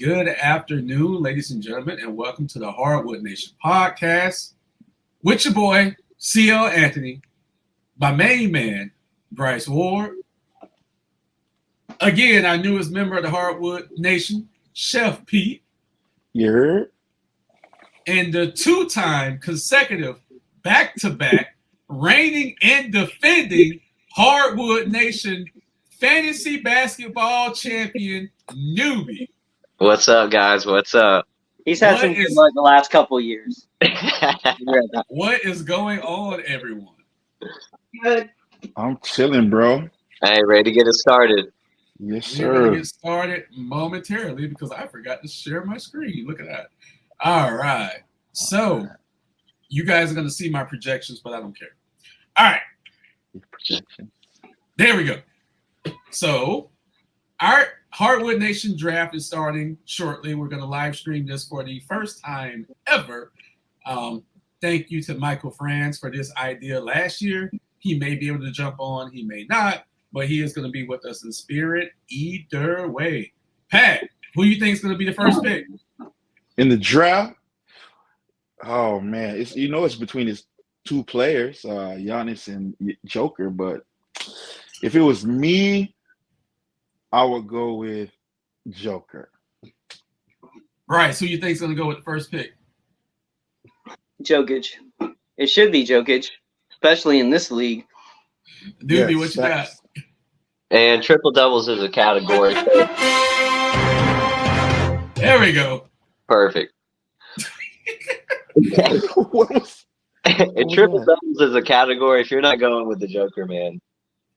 Good afternoon, ladies and gentlemen, and welcome to the Hardwood Nation podcast with your boy, CL Anthony, my main man, Bryce Ward. Again, our newest member of the Hardwood Nation, Chef Pete. You heard? And the two-time consecutive back-to-back reigning and defending Hardwood Nation fantasy basketball champion, Newbie. What's up, guys? What's up? He's had some good luck the last couple of years. What is going on, everyone? Good. I'm chilling, bro. Hey, ready to get it started? Yes, We're going sir. to get started momentarily because I forgot to share my screen. Look at that. All right. So, you guys are going to see my projections, but I don't care. All right. Projection. There we go. So, our Hardwood Nation draft is starting shortly. We're going to live stream this for the first time ever. Thank you to Michael Franz for this idea last year. He may be able to jump on, he may not, but he is going to be with us in spirit either way. Pat, who you think is going to be the first pick? In the draft, oh man, it's between his two players, Giannis and Joker. But if it was me, I would go with Joker. Bryce, who you think is going to go with the first pick? Jokic. It should be Jokic, especially in this league. Newbie, Yes, what you got? And triple doubles is a category. There we go. Perfect. What was- And triple doubles is a category if you're not going with the Joker, man.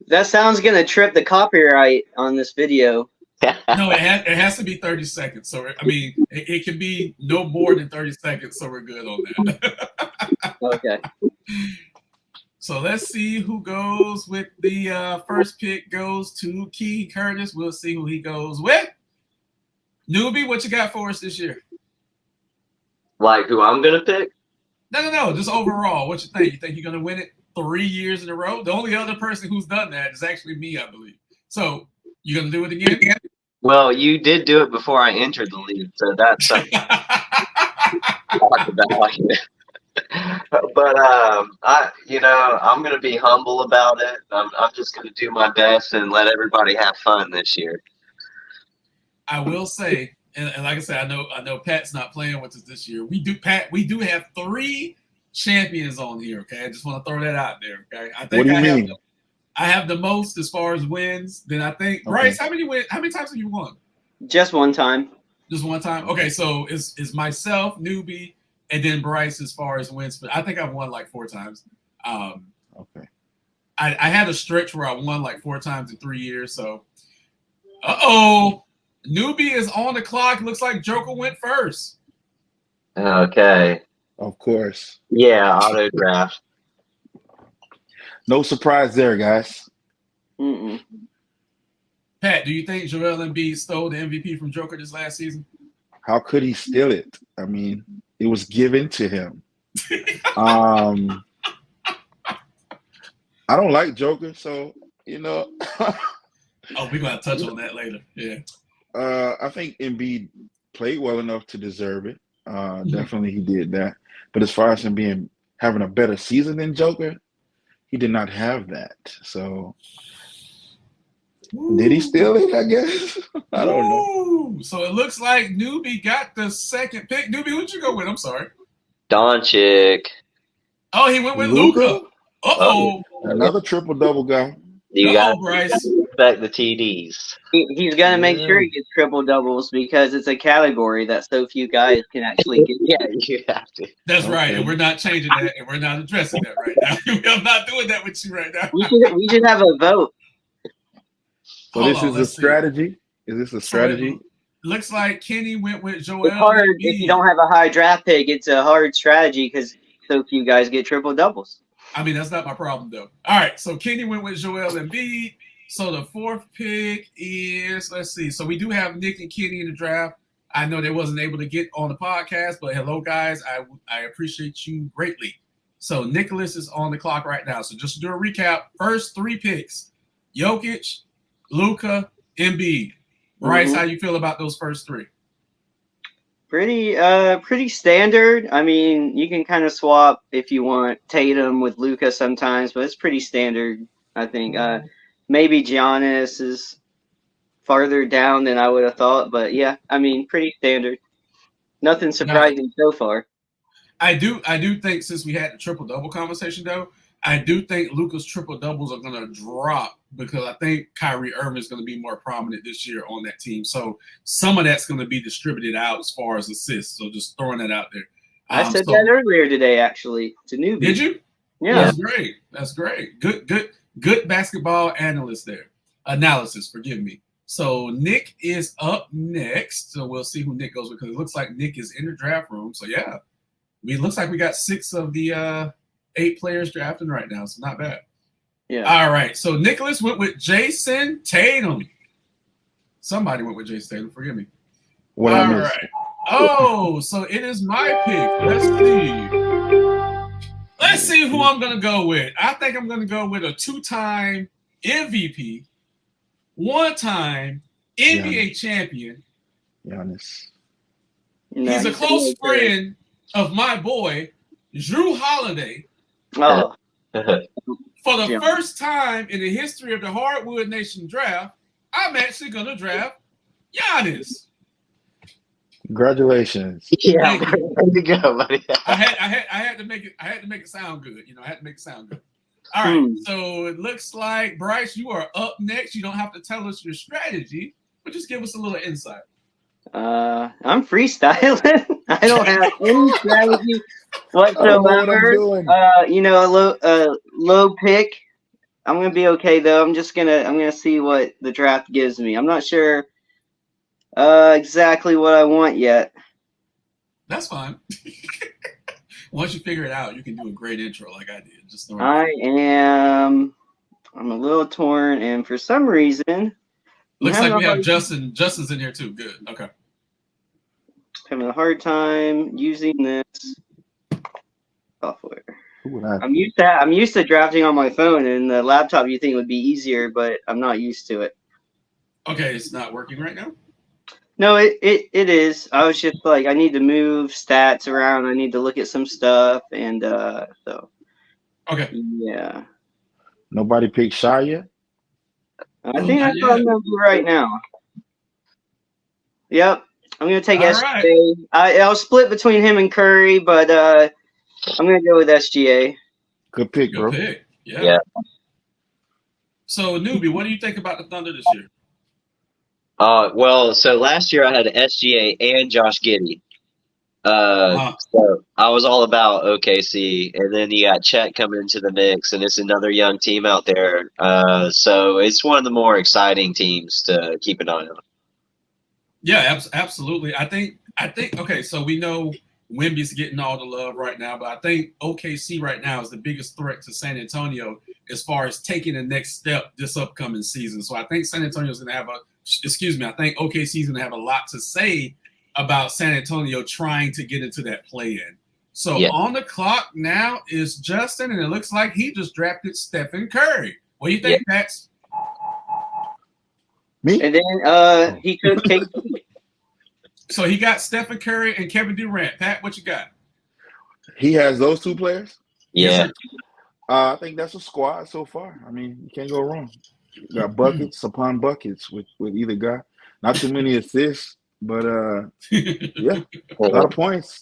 That sounds going to trip the copyright on this video. No, it has to be 30 seconds. So, I mean, it can be no more than 30 seconds, so we're good on that. Okay. So let's see who goes with the first pick goes to Key Curtis. We'll see who he goes with. Newbie, what you got for us this year? Like who I'm going to pick? No. Just overall, what you think? You think you're going to win it 3 years in a row? The only other person who's done that is actually me, I believe. So you going to do it again? Well, you did do it before I entered the league, so that's something to talk about. But I'm going to be humble about it. I'm just going to do my best and let everybody have fun this year. I will say, and like I said, I know Pat's not playing with us this year. We do have 3 champions on here. Okay, I just want to throw that out there. Okay, I think What do you mean? I have the most as far as wins. Then I think Okay. Bryce, how many times have you won? Just one time. Just one time. Okay, so it's myself, Newbie, and then Bryce as far as wins. But I think I've won like 4 times. Okay. I had a stretch where I won like 4 times in 3 years. So, Newbie is on the clock. Looks like Joker went first. Okay. Of course. Yeah, auto draft. No surprise there, guys. Mm-mm. Pat, do you think Joel Embiid stole the MVP from Joker this last season? How could he steal it? I mean, it was given to him. I don't like Joker, so Oh, we're going to touch on that later. Yeah. I think Embiid played well enough to deserve it. Definitely he did that. But as far as him having a better season than Joker, he did not have that. So did he steal it, I guess? I don't know. So it looks like Newbie got the second pick. Newbie, who'd you go with? I'm sorry. Doncic. Oh, he went with Luka? Luka. Uh-oh. Another triple-double guy. You got Bryce. to respect the TDs. He's going to make sure he gets triple doubles because it's a category that so few guys can actually get. Yeah, you have to. That's right. Okay. And we're not changing that. And we're not addressing that right now. I'm not doing that with you right now. We should have a vote. So Hold this on, is a let's see. strategy? Is this a strategy? Looks like Kenny went with Joel. It's hard Embiid. if you don't have a high draft pick. It's a hard strategy because so few guys get triple doubles. I mean, that's not my problem, though. All right, so Kenny went with Joel Embiid. So the 4th pick is, let's see. So we do have Nick and Kenny in the draft. I know they wasn't able to get on the podcast, but hello, guys. I appreciate you greatly. So Nicholas is on the clock right now. So just to do a recap, first 3 picks, Jokic, Luka, Embiid. Bryce, how you feel about those first 3? Pretty standard. I mean, you can kind of swap if you want Tatum with Luca sometimes, but it's pretty standard, I think. Maybe Giannis is farther down than I would have thought, but yeah, I mean, pretty standard. Nothing surprising so far. I do think since we had the triple double conversation though, I do think Luka's triple doubles are going to drop because I think Kyrie Irving is going to be more prominent this year on that team. So some of that's going to be distributed out as far as assists. So just throwing that out there. I said that earlier today, actually, to Newbie. Did you? Yeah. That's great. That's great. Good basketball analyst there. Analysis, forgive me. So Nick is up next. So we'll see who Nick goes with because it looks like Nick is in the draft room. So yeah, it looks like we got 6 of the 8 players drafting right now. So not bad. Yeah. All right. So Nicholas went with Jason Tatum. Somebody went with Jason Tatum. Forgive me. What All I missed. right. Oh, so it is my pick. Let's see. Let's see who I'm going to go with. I think I'm going to go with a 2-time MVP, 1-time NBA champion. Giannis. He's a close friend of my boy, Drew Holiday. Oh. For the first time in the history of the Hardwood Nation draft, I'm actually going to draft Giannis. Congratulations. Yeah, way to go, buddy. I had to make it sound good. I had to make it sound good. All right. So it looks like Bryce, you are up next. You don't have to tell us your strategy, but just give us a little insight. I'm freestyling. I don't have any strategy whatsoever. A low pick. I'm gonna be okay though. I'm gonna see what the draft gives me. I'm not sure exactly what I want yet. That's fine. Once you figure it out, you can do a great intro like I did. I'm a little torn, and for some reason, looks like we have Justin. Justin's in here too. Good. Okay. Having a hard time using this software. I'm used to drafting on my phone, and the laptop you think would be easier, but I'm not used to it. Okay, it's not working right now? No, it is. I was just like, I need to move stats around. I need to look at some stuff, and so. Okay. Yeah. Nobody picked Shy yet? I think that's what I'm going to do right now. Yep. I'm going to take SGA. Right. I'll split between him and Curry, but I'm going to go with SGA. Good pick, bro. Good pick. Yeah. So, Newbie, what do you think about the Thunder this year? Well, so last year I had SGA and Josh Giddey. So I was all about OKC, and then you got Chet coming into the mix, and it's another young team out there. So it's one of the more exciting teams to keep an eye on. Yeah, absolutely. I think. Okay, so we know Wemby's getting all the love right now, but I think OKC right now is the biggest threat to San Antonio as far as taking the next step this upcoming season. So I think San Antonio's going to have I think OKC is going to have a lot to say about San Antonio trying to get into that play-in. So on the clock now is Justin, and it looks like he just drafted Stephen Curry. What do you think, Max? Me? And then he took KD. So he got Stephen Curry and Kevin Durant. Pat, what you got? He has those 2 players? Yeah. I think that's a squad so far. I mean, you can't go wrong. You got buckets upon buckets with either guy. Not too many assists, but yeah, a lot of points.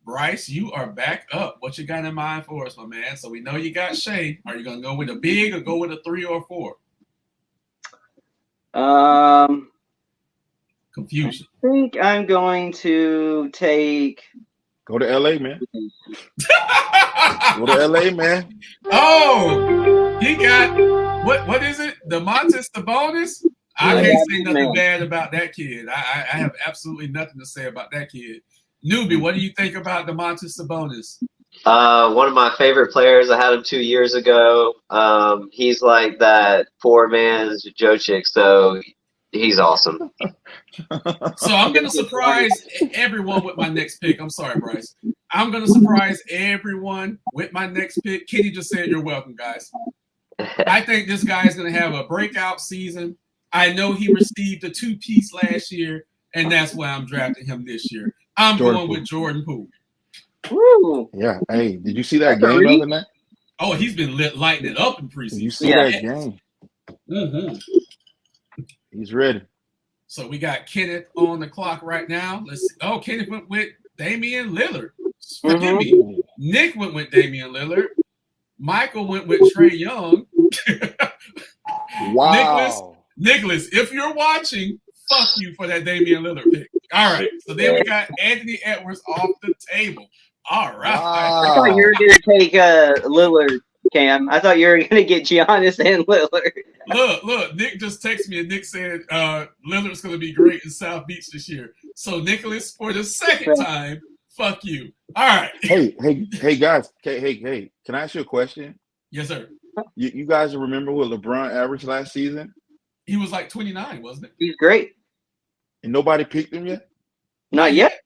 Bryce, you are back up. What you got in mind for us, my man? So we know you got Shea. Are you going to go with a big or go with a 3 or 4? Confusion. I think I'm going to take. Go to LA, man. Go to LA, man. Oh, he got what is it? The Montes Sabonis? I can't say nothing bad about that kid. I have absolutely nothing to say about that kid. Newbie, what do you think about the Montes Sabonis? One of my favorite players. I had him 2 years ago. He's like that poor man's Jokic, so he's awesome. So I'm going to surprise everyone with my next pick. I'm sorry, Bryce. I'm going to surprise everyone with my next pick. Kenny just said you're welcome, guys. I think this guy is going to have a breakout season. I know he received a 2-piece last year. and that's why I'm drafting him this year. I'm going with Jordan Poole. Woo. Yeah. Hey, did you see that That's a game the reach. other night? Oh, he's been lighting it up in Did you preseason. see Yeah. that game? Mm-hmm. He's ready. So we got Kenneth on the clock right now. Let's see. Oh, Kenneth went with Damian Lillard. Forgive me. Nick went with Damian Lillard. Michael went with Trae Young. Wow. Nicholas, if you're watching, fuck you for that Damian Lillard pick. All right. So then we got Anthony Edwards off the table. All right. Wow. I thought you were going to take Lillard, Cam. I thought you were going to get Giannis and Lillard. Look. Nick just texted me and Nick said Lillard's going to be great in South Beach this year. So Nicholas, for the second time, fuck you. All right. Hey, guys. Hey. Can I ask you a question? Yes, sir. You guys remember what LeBron averaged last season? He was like 29, wasn't it? He's great. And nobody picked him yet? Not yet.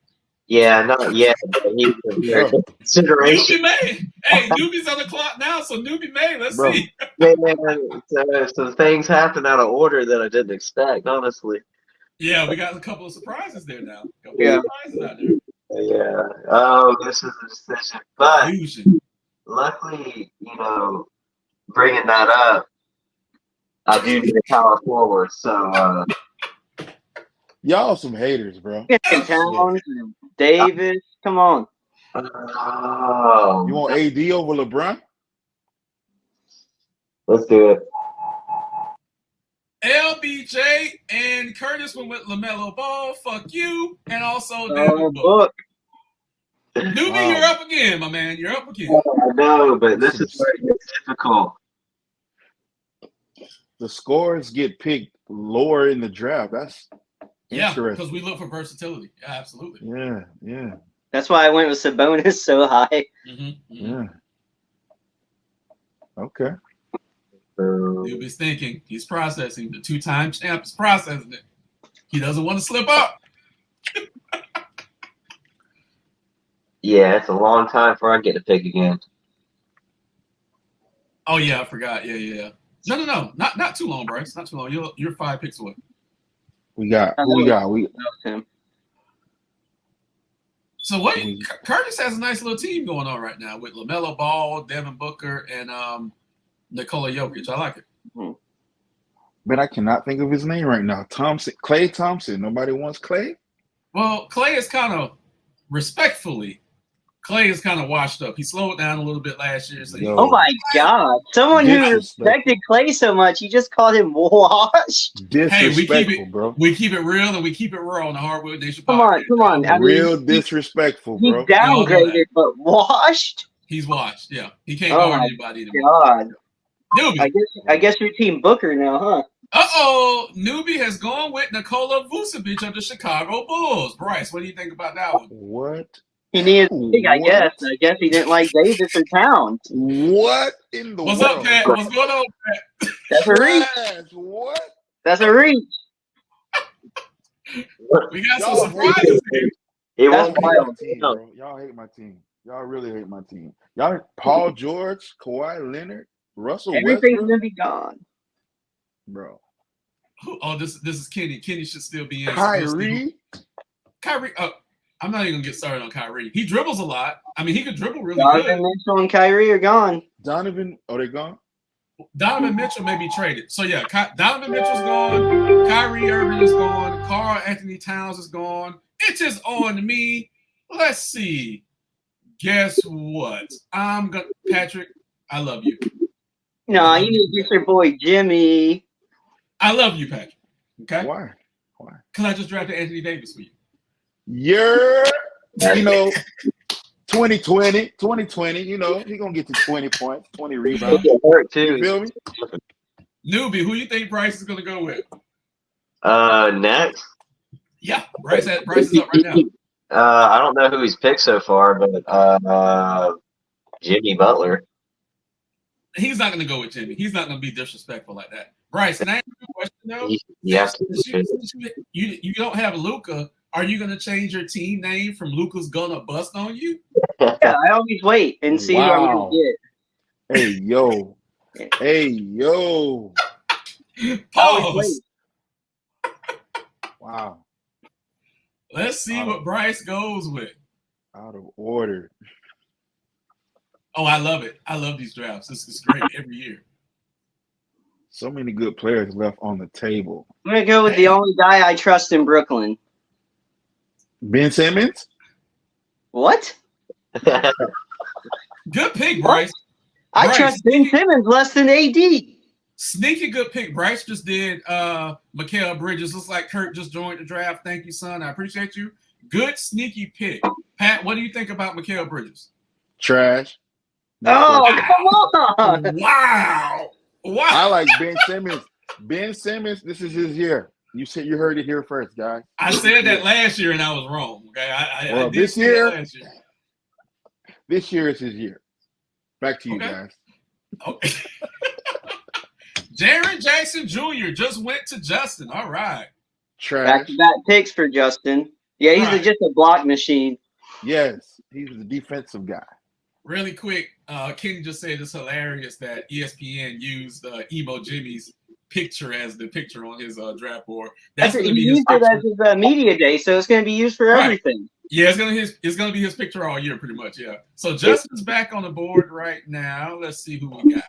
Yeah, not yet. But he's a very good consideration. Newbie May. Hey, Newbie's on the clock now, so Newbie May, let's Bro. see. Man, some things happen out of order that I didn't expect, honestly. Yeah, we got a couple of surprises there now. Yeah. Surprises out there. Yeah. Oh, this is a decision. But Fusion. luckily, bringing that up, I do need a power forward. So, Y'all some haters, bro. Towns, Davis, come on. oh, You want AD over LeBron? let's do it. LBJ and Curtis went with LaMelo Ball. Fuck you. And also Devin Book. Book. Newbie, Wow. you're up again, my man. You're up again. I know, but this is very difficult. The scores get picked lower in the draft. That's Yeah, interesting. because we look for versatility. Yeah, absolutely. Yeah. That's why I went with Sabonis so high. Yeah. Okay. Newbie's thinking. He's processing. The two-time champ is processing it. He doesn't want to slip up. Yeah, it's a long time before I get to pick again. Oh, yeah, I forgot. Yeah. No. Not too long, Bryce. Not too long. You're 5 picks away. Who we got? Him. So what? Curtis has a nice little team going on right now with LaMelo Ball, Devin Booker, and Nikola Jokic. I like it. But I cannot think of his name right now. Klay Thompson. Nobody wants Klay? Well, Klay is kind of respectfully. Klay is kind of washed up. He slowed down a little bit last year. So Oh my God! Someone who respected Klay so much, you just called him washed. Disrespectful, bro. We keep it real and we keep it raw on the Hardwood Nation. Come on. I mean, Real disrespectful, he bro. downgraded, but washed. He's washed. Yeah, he can't Oh guard my anybody anymore. God! Newbie. I guess you're Team Booker now, huh? Newbie has gone with Nikola Vucevic of the Chicago Bulls. Bryce, what do you think about that one? What? He needed to pick, I guess. I guess he didn't like Davis or Towns. What in the What's world? up, Pat? What's going on, Pat? That's a reach. What? That's a reach. We got some surprises here. It That's won't be wild. Team, bro. Y'all hate my team. Y'all really hate my team. Y'all, Paul George, Kawhi Leonard, Russell Everything's Westbrook, gonna be gone. bro. Oh, this is Kenny. Kenny should still be in. Kyrie. I'm not even gonna get started on Kyrie. He dribbles a lot. I mean, he could dribble really Donovan good. Mitchell and Kyrie are gone. Donovan. Oh, they gone? Donovan Mitchell may be traded. So yeah, Donovan Mitchell's gone. Kyrie Irving is gone. Karl Anthony Towns is gone. It is on me. Let's see. Guess what? Patrick, I love you. No, you need to get your boy Jimmy. I love you, Patrick. Okay? Why? Because I just drafted Anthony Davis for you. You're, 2020, he gonna get to 20 points, 20 rebounds. It hurt too. You feel me? Newbie, who you think Bryce is gonna go with? Next. Yeah, Bryce is up right now. I don't know who he's picked so far, but Jimmy Butler. He's not gonna go with Jimmy. He's not gonna be disrespectful like that. Bryce, can I ask you a question though? Yes. You don't have Luka. Are you gonna change your team name from Luka's gonna bust on you? Yeah, I always wait and see who I'm gonna get. Hey yo. Pause. Wow. Let's see what Bryce goes with. Out of order. Oh, I love it. I love these drafts. This is great every year. So many good players left on the table. I'm gonna go with the only guy I trust in Brooklyn. Ben Simmons? What? Good pick, Bryce. I Bryce, trust Ben Simmons less than AD. Sneaky good pick. Bryce just did Mikal Bridges. Looks like Kurt just joined the draft. Thank you, son. I appreciate you. Good sneaky pick. Pat, what do you think about Mikal Bridges? Trash. Oh, come on. Wow. I like Ben Simmons. Ben Simmons, this is his year. You heard it here first, guys. I said that last year and I was wrong. Okay, I did this say year, that last year. This year is his year. Back to you Okay. guys. Okay. Jaren Jackson Jr. just went to Justin. All right. Trash. Back-to-back picks for Justin. Yeah, he's just a block machine. Yes, he was a defensive guy. Really quick, Kenny just said it's hilarious that ESPN used Emo Jimmy's picture as the picture on his draft board. That's going to He be his used it picture. as his media day, so it's going to be used for everything. Yeah, it's gonna be his picture all year, pretty much. Yeah. So Justin's back on the board right now. Let's see who we got.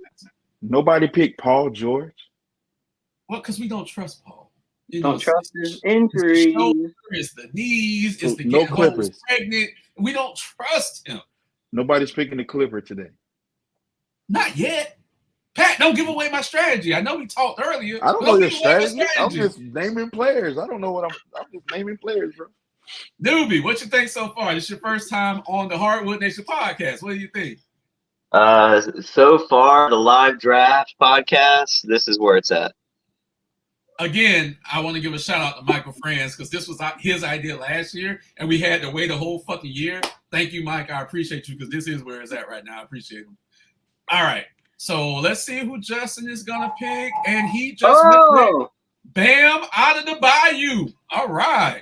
Nobody picked Paul George. Well, because we don't trust Paul. Don't trust his injuries. It's the shoulder, it's the knees, it's the No getting Clippers. pregnant. We don't trust him. Nobody's picking the Clipper today. Not yet. Pat, don't give away my strategy. I know we talked earlier. I don't but know your give away my strategy. I'm just naming players. I don't know what I'm just naming players, bro. Newbie, what you think so far? This is your first time on the Hardwood Nation podcast. What do you think? So far, the live draft podcast, this is where it's at. Again, I want to give a shout out to Michael Franz because this was his idea last year, and we had to wait a whole fucking year. Thank you, Mike. I appreciate you because this is where it's at right now. I appreciate him. All right, so let's see who Justin is gonna pick, and he just went with Bam out of the Bayou. All right.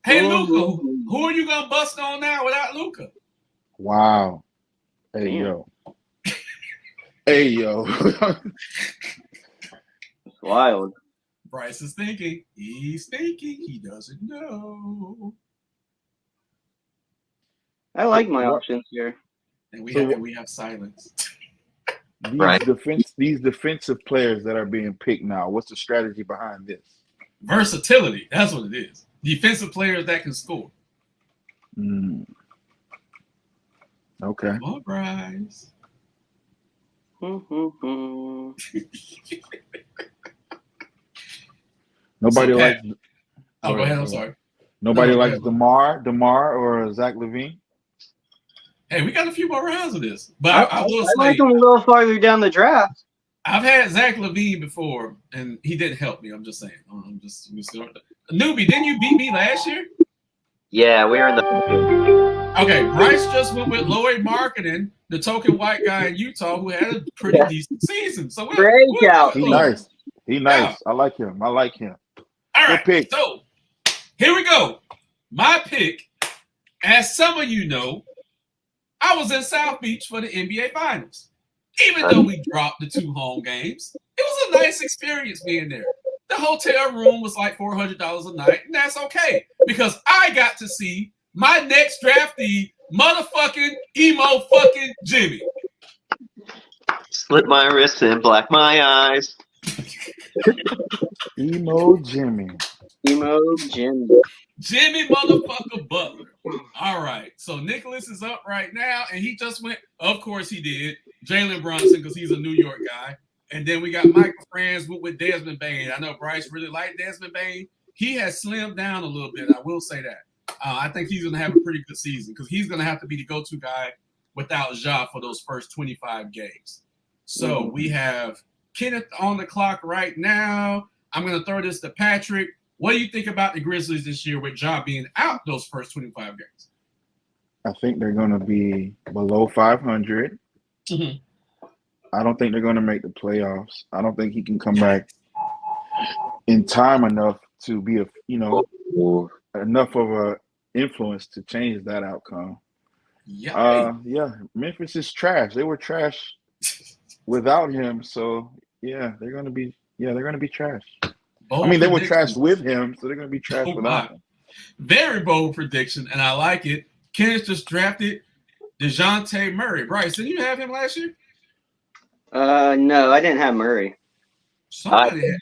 Hey, Luca, who are you gonna bust on now without Luca? Wow. Hey, yo. Hey, yo. It's wild. Bryce is thinking. He's thinking. He doesn't know. I like my options here. And we have silence. These defensive players that are being picked now, what's the strategy behind this? Versatility. That's what it is. Defensive players that can score. Okay. Come on, Bryce. Nobody likes. Oh, go ahead. I'm sorry. Nobody likes DeMar or Zach LaVine. Hey, we got a few more rounds of this, but I will say, like him a little farther down the draft. I've had Zach LaVine before, and he didn't help me. I'm just saying. Newbie, didn't you beat me last year? Yeah, we were in the. Okay, Bryce just went with Lloyd Marketing, the token white guy in Utah who had a pretty decent season. So breakout. He nice. Yeah. I like him. All right, pick. So here we go. My pick, as some of you know, I was in South Beach for the NBA Finals. Even though we dropped the 2 home games, it was a nice experience being there. The hotel room was like $400 a night, and that's okay because I got to see my next draftee, motherfucking Emo fucking Jimmy. Slit my wrists and black my eyes. Emo Jimmy. Jimmy motherfucker Butler. All right. So Nicholas is up right now, and he just went, of course he did, Jalen Brunson because he's a New York guy. And then we got Michael Franz with Desmond Bane. I know Bryce really liked Desmond Bane. He has slimmed down a little bit. I will say that. I think he's going to have a pretty good season because he's going to have to be the go-to guy without Ja for those first 25 games. So we have Kenneth on the clock right now. I'm going to throw this to Patrick. What do you think about the Grizzlies this year with Ja being out those first 25 games? I think they're going to be below 500. Mm-hmm. I don't think they're going to make the playoffs. I don't think he can come back in time enough to be enough of a influence to change that outcome. Yeah, Memphis is trash. They were trash without him, so they're going to be trash. I mean, they were trash with him, so they're going to be trash without him. Very bold prediction, and I like it. Kenneth just drafted DeJounte Murray. Bryce, didn't you have him last year? No, I didn't have Murray. Somebody had.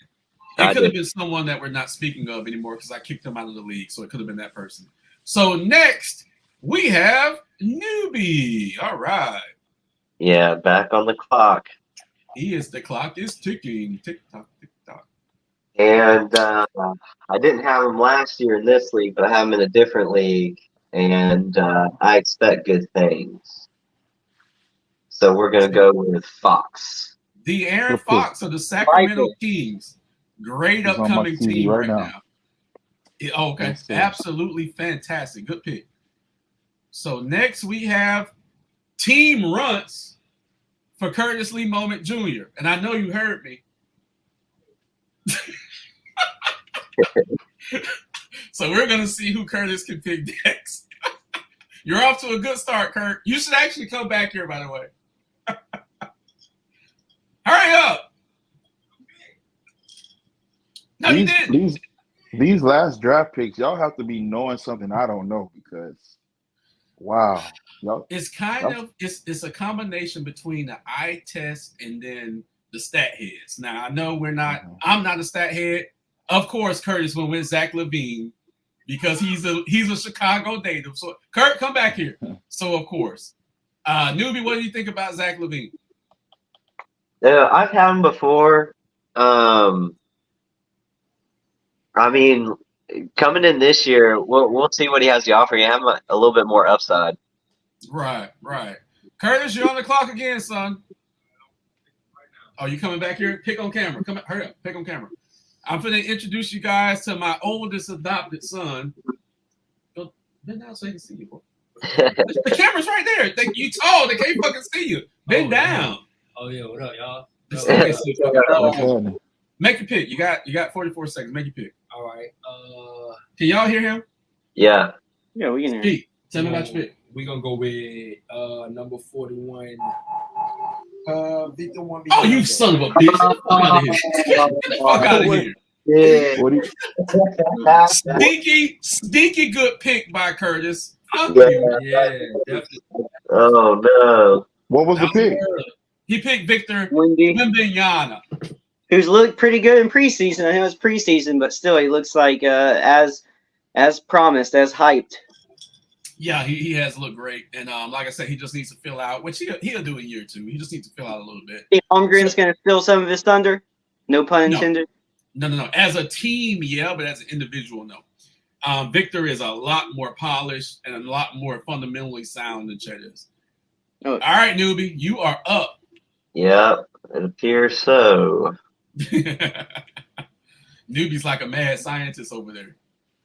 I It could have did. been someone that we're not speaking of anymore because I kicked him out of the league, so it could have been that person. So next, we have Newbie. All right. Yeah, back on the clock. The clock is ticking. Tick tock, tick tock. And I didn't have him last year in this league, but I have him in a different league, and I expect good things. So we're going to go with Fox. The Aaron Okay. Fox of the Sacramento Like Kings. Great He's on my upcoming TV team right right now. now. Okay, Yes, sir. absolutely fantastic. Good pick. So next we have Team Runts for Curtis Lee Moment Jr. And I know you heard me. So we're going to see who Curtis can pick next. You're off to a good start, Kurt. You should actually come back here, by the way. Hurry up. No, you didn't. These last draft picks, y'all have to be knowing something I don't know because, wow, y'all. It's kind of it's a combination between the eye test and then the stat heads. Now I know we're not. I'm not a stat head. Of course, Curtis went with Zach LaVine because he's a Chicago native. So Kurt, come back here. So of course, Newbie, what do you think about Zach LaVine? I've had him before. I mean, coming in this year, we'll see what he has to offer. You have a little bit more upside. Right. Curtis, you're on the clock again, son. Oh, you coming back here? Pick on camera. Come, hurry up. Pick on camera. I'm going to introduce you guys to my oldest adopted son. Bend down so he can see you. The camera's right there. You tall. They can't fucking see you. Bend down. Oh yeah, what up, y'all? Okay. Make your pick. You got 44 seconds. Make your pick. All right. Can y'all hear him? Yeah. Yeah, we can hear. Speak. Tell me about your pick. We're gonna go with number 41. Victor one. Oh, you son of a bitch. Get the fuck out of here. Yeah. What do you, Sneaky good pick by Curtis. Fuck Yeah. you. Yeah, definitely. Oh no. what was the pick? He picked Victor Wendy, Wembanyama. who's looked pretty good in preseason. I know it's preseason, but still, he looks like as promised, as hyped. Yeah, he has looked great. And like I said, he just needs to fill out, which he'll do in year two. He just needs to fill out a little bit. Think Holmgren's going to steal some of his thunder? No pun No. intended. No. As a team, yeah, but as an individual, no. Victor is a lot more polished and a lot more fundamentally sound than Chet is. Oh. All right, Newbie, you are up. Yeah, it appears so. Newbie's like a mad scientist over there.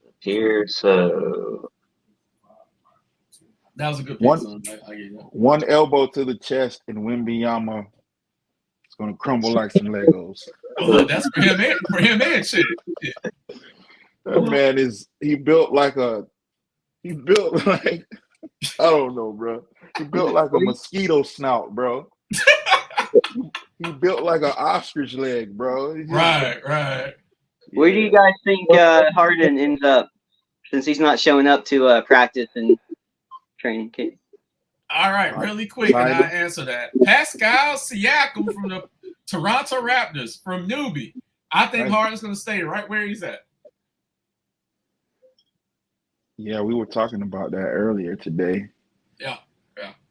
Appears so. That was a good pick, son. I get that. One elbow to the chest and Wembanyama is gonna crumble like some Legos. Well, that's for him and shit. That man he built like I don't know, bro. He built like a mosquito snout, bro. He built like an ostrich leg, bro. Right. Where do you guys think Harden ends up since he's not showing up to practice and training? All right, really quick, and I answer that. Pascal Siakam from the Toronto Raptors from Newbie. I think Harden's going to stay right where he's at. Yeah, we were talking about that earlier today. Yeah.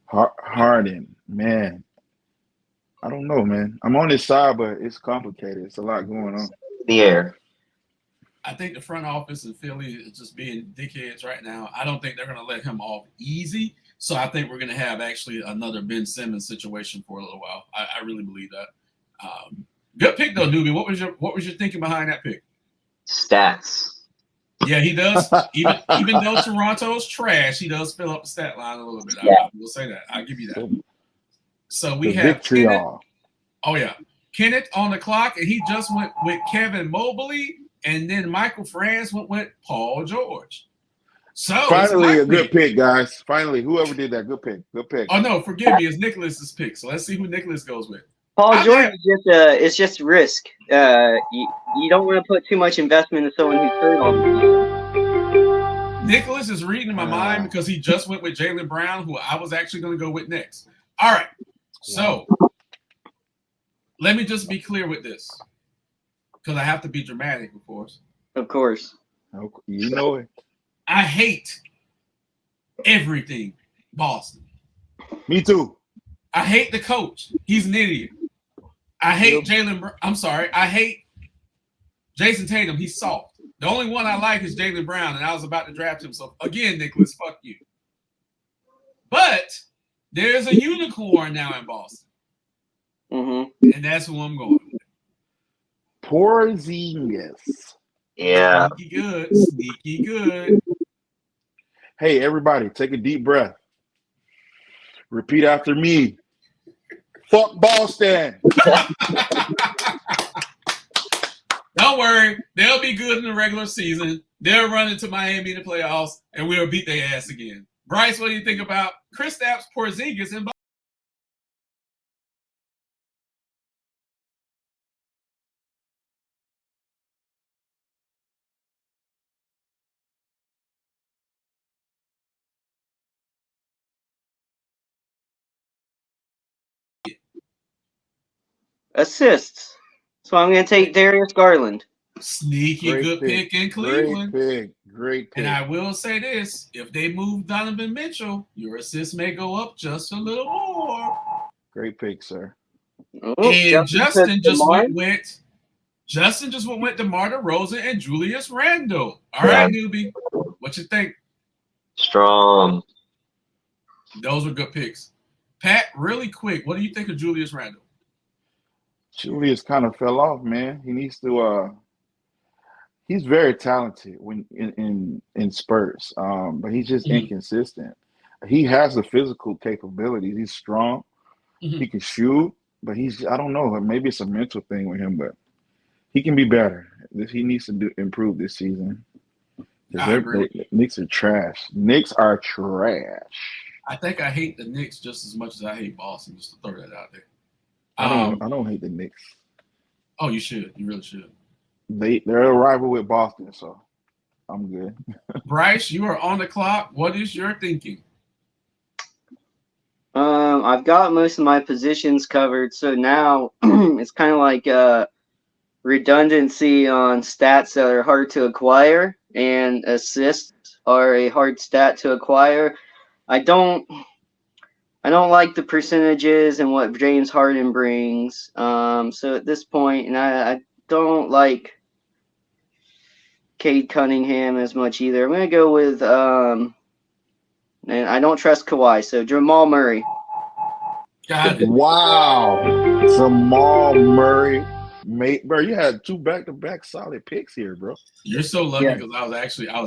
Harden, man. I don't know, man. I'm on his side, but it's complicated. It's a lot going on. The air. I think the front office in Philly is just being dickheads right now. I don't think they're going to let him off easy. So I think we're going to have actually another Ben Simmons situation for a little while. I really believe that. Good pick though, Newbie. What was your thinking behind that pick? Stats. Yeah, he does. Even though Toronto's trash, he does fill up the stat line a little bit. Yeah. I will say that. I'll give you that. So we The have Kenneth. vitriol. Oh yeah, Kenneth on the clock, and he just went with Kevin Mobley, and then Michael Franz went with Paul George. So Finally, a good pick, guys. Finally, whoever did that, good pick. Good pick. Oh no, forgive me, it's Nicholas's pick. So let's see who Nicholas goes with. Paul George is just risk. You don't want to put too much investment in someone who's hurt on the team. Nicholas is reading my mind because he just went with Jaylen Brown, who I was actually going to go with next. All right. So let me just be clear with this because I have to be dramatic, of course. Of course. You know it. I hate everything Boston. Me too. I hate the coach. He's an idiot. I hate I hate Jason Tatum. He's soft. The only one I like is Jaylen Brown, and I was about to draft him. So, again, Nicholas, fuck you. But there's a unicorn now in Boston. Mm-hmm. And that's who I'm going with. Porzingis. Yeah. Sneaky good. Hey, everybody, take a deep breath. Repeat after me. Fuck Boston. Don't worry. They'll be good in the regular season. They'll run into Miami in the playoffs, and we'll beat their ass again. Bryce, what do you think about Kristaps Porzingis in Boston? Assists. So I'm going to take Darius Garland. Sneaky Great good pick in Cleveland. Great pick. And I will say this, if they move Donovan Mitchell, your assist may go up just a little more. Great pick, sir. Oh, And Justin just DeMar. went with DeMar DeRozan and Julius Randle. All right, newbie. What you think? Strong. Those were good picks. Pat, really quick, what do you think of Julius Randle? Julius kind of fell off, man. He needs to he's very talented when in spurts, but he's just inconsistent. He has the physical capabilities. He's strong. He can shoot, but I don't know, maybe it's a mental thing with him, but he can be better. He needs to improve this season. Knicks are trash. Knicks are trash. I think I hate the Knicks just as much as I hate Boston, just to throw that out there. I don't hate the Knicks. Oh, you should. You really should. They're a rival with Boston, so I'm good. Bryce, you are on the clock. What is your thinking? I've got most of my positions covered, so now it's kind of like redundancy on stats that are hard to acquire, and assists are a hard stat to acquire. I don't like the percentages and what James Harden brings. So at this point, and I don't like Cade Cunningham as much either. I'm going to go with, and I don't trust Kawhi, so Jamal Murray. Got it. Wow. Jamal Murray. Bro, you had 2 back-to-back solid picks here, bro. You're so lucky Yeah. because I was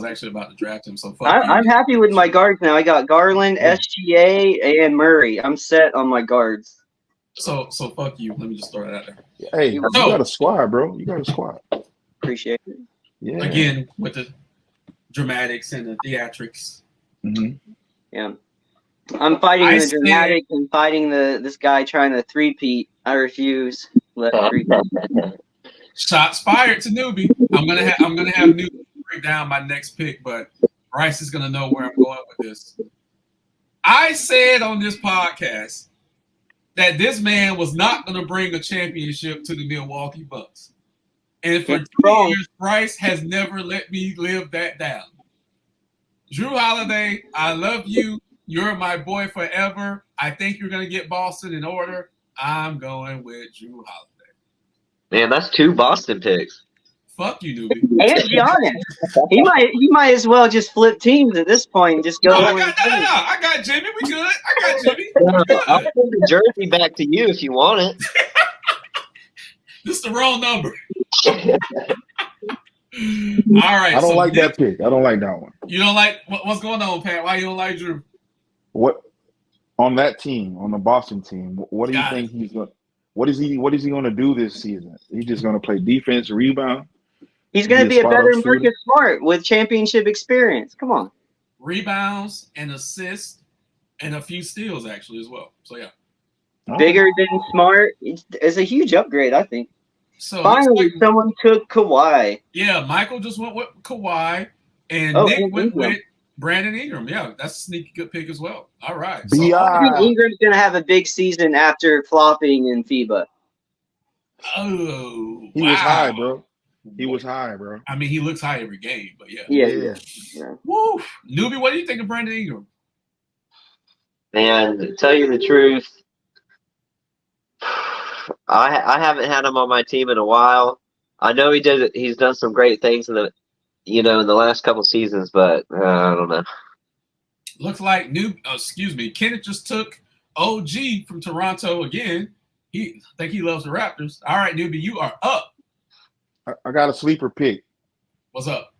actually about to draft him. So fuck I'm happy with my guards now. I got Garland, SGA, and Murray. I'm set on my guards. So fuck you. Let me just throw that out there. Hey, you got a squad, bro. You got a squad. Appreciate it. Yeah. Again, with the dramatics and the theatrics. Mm-hmm. Yeah. I'm fighting the dramatic and fighting this guy trying to three-peat. I refuse. Let three-peat. Shots fired to newbie. I'm gonna have newbie break down my next pick, but Bryce is gonna know where I'm going with this. I said on this podcast that this man was not gonna bring a championship to the Milwaukee Bucks. And for 2 years, Bryce has never let me live that down. Drew Holiday, I love you. You're my boy forever. I think you're going to get Boston in order. I'm going with Drew Holiday. Man, that's 2 Boston picks. Fuck you, newbie. And Giannis. He might as well just flip teams at this point and just go. I got Jimmy. We good. I got Jimmy. I'll put the jersey back to you if you want it. This is the wrong number. All right. I don't like that pick. I don't like that one. You don't like what's going on, Pat? Why you don't like Drew? What on that team, on the Boston team? What do you think he's going? What is he going to do this season? He's just going to play defense, rebound. He's going to be a better Marcus Smart with championship experience. Come on. Rebounds and assists and a few steals actually as well. So yeah. Bigger than Smart. It's a huge upgrade, I think. So finally, someone took Kawhi. Yeah, Michael just went with Kawhi, and Nick went with Brandon Ingram. Yeah, that's a sneaky good pick as well. All right. BI. So, I think Ingram's going to have a big season after flopping in FIBA. oh, He was high, bro. He was high, bro. I mean, he looks high every game, but yeah. Yeah. Woo. Newbie, what do you think of Brandon Ingram? And to tell you the truth, I haven't had him on my team in a while. I know he's done some great things in the last couple seasons, but I don't know. Looks like Kenneth just took OG from Toronto again. I think he loves the Raptors. All right, Newbie, you are up. I got a sleeper pick. What's up?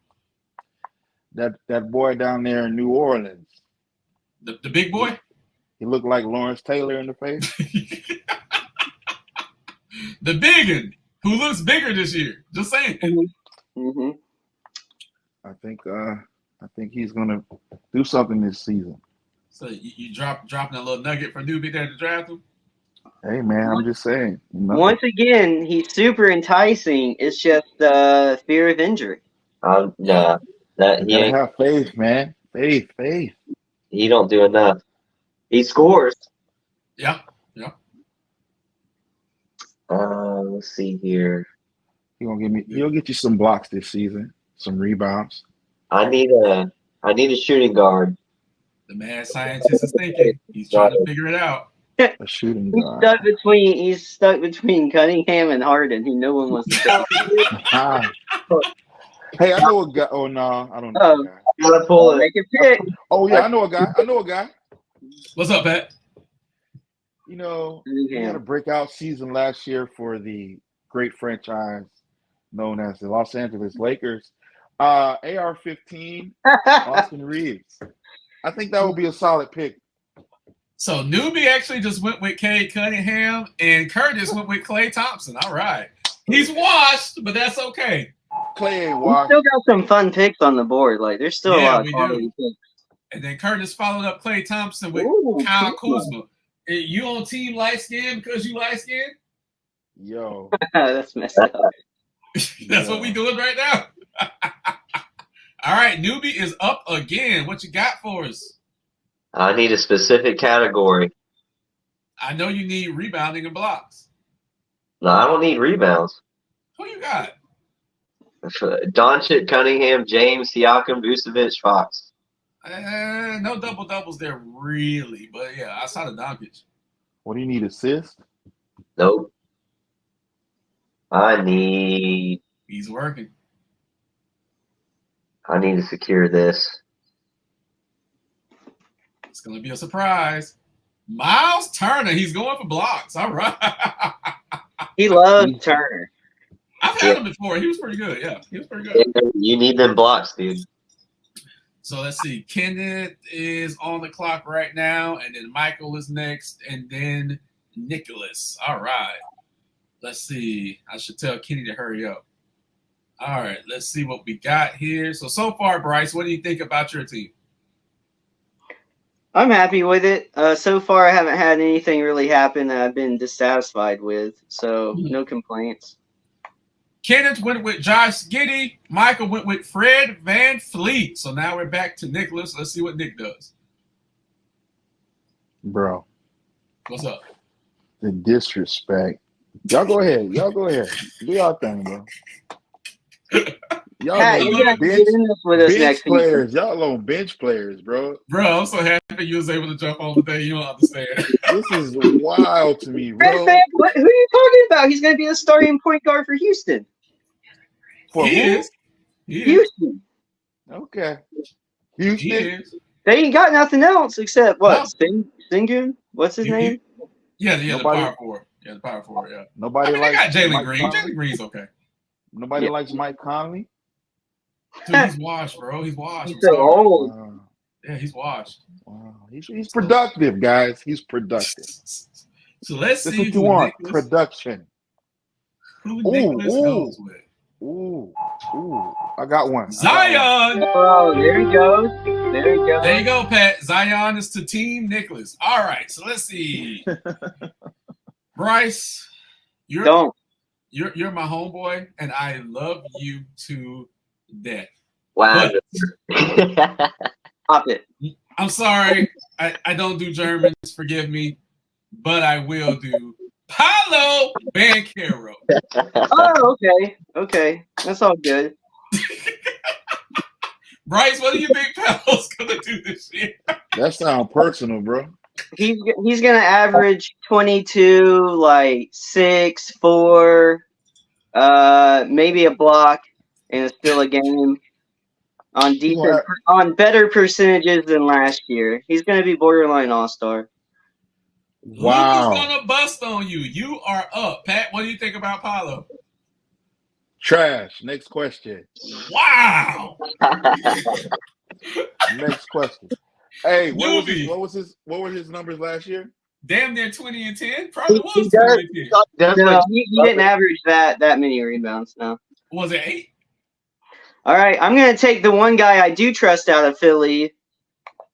That boy down there in New Orleans. The big boy? He looked like Lawrence Taylor in the face. The biggin, who looks bigger this year. Just saying. Mm-hmm. I think he's gonna do something this season. So you dropping a little nugget for Newbie there to draft him? Hey man, I'm just saying. Once again, he's super enticing. It's just the fear of injury. That You he gotta ain't. have faith, man. Faith. He don't do enough. He scores. Yeah. Let's see here. He'll get you some blocks this season, some rebounds. I need a shooting guard. The mad scientist is thinking. He's trying to figure it out. A shooting He's guard. stuck between Cunningham and Harden. No one wants to take him. Hey, I know a guy. Oh no, I don't know Oh. a guy. Gotta pull it. Make a pick. Oh yeah, I know a guy. What's up, Pat? You know, he had a breakout season last year for the great franchise known as the Los Angeles Lakers. AR-15, Austin Reeves. I think that would be a solid pick. So Newbie actually just went with Cade Cunningham, and Curtis went with Klay Thompson. All right. He's washed, but that's okay. Klay ain't We washed. still got some fun picks on the board. Like there's still a Yeah, lot of we quality do. picks. And then Curtis followed up Klay Thompson with Ooh, Kyle Kuzma. Kuzma. You on team light skin because you light skin? Yo, That's messed up. That's what we doing right now. All right, Newbie is up again. What you got for us? I need a specific category. I know you need rebounding and blocks. No, I don't need rebounds. Who you got? Doncic, Cunningham, James, Siakam, Vucevic, Fox. No double doubles there, really. But yeah, outside of Doncic. what do you need? Assist? Nope. I need He's working. to secure this. It's going to be a surprise. Miles Turner, he's going for blocks. All right. He loves Turner. I've had him before. He was pretty good. Yeah, he was pretty good. You need them blocks, dude. So let's see. Kenneth is on the clock right now, and then Michael is next, and then Nicholas. All right. Let's see. I should tell Kenny to hurry up. All right. Let's see what we got here. So far, Bryce, what do you think about your team? I'm happy with it. So far, I haven't had anything really happen that I've been dissatisfied with. So no complaints. Kenneth went with Josh Giddey. Michael went with Fred Van Fleet. So now we're back to Nicholas. Let's see what Nick does. Bro, What's up? the disrespect. Y'all go ahead. Do y'all thing, bro. Y'all Pat, on you're gonna have to bench, get in this with us bench next week. players. Y'all on bench players, bro. Bro, I'm so happy you was able to jump on today. You don't understand. This is wild to me, Fred bro. Van, who are you talking about? He's going to be the starting point guard for Houston. For He who? is. He is. Houston. Okay. He Houston. is. They ain't got nothing else except what? No. Sengun? What's his name? Yeah, the Nobody- power forward. Yeah, the power forward, yeah. Nobody I mean, they likes got Jalen Mike Green. Conley? Jalen Green's okay. Nobody Yeah. likes Mike Conley. Dude, he's washed, bro. He's washed. He's I'm so sorry. old. Wow. Yeah, he's washed. Wow. He's productive, guys. He's productive. So let's That's see what you who want. Nicholas, Production. who Ooh, Nicholas ooh. goes with. Ooh. I got one. Zion. Oh, there he goes. There he goes. There you go, Pat. Zion is to Team Nicholas. All right, so let's see. Bryce, you're my homeboy, and I love you to death. Wow. Stop it. I'm sorry. I don't do Germans. Forgive me. But I will do Paolo Banchero. Oh, okay. That's all good. Bryce, what do you think Paolo's going to do this year? That sounds personal, bro. He's gonna average 22, like 6, 4, maybe a block and steal a game on defense, on better percentages than last year. He's gonna be borderline all-star. Wow. Luke is going to bust on you. You are up. Pat, what do you think about Paolo? Trash. Next question. Wow. Next question. Hey, what Newbie. were his numbers last year? Damn near 20 and 10. Probably was He 20 and 10. No, he didn't average that many rebounds. No. Was it 8? All right, I'm gonna take the one guy I do trust out of Philly,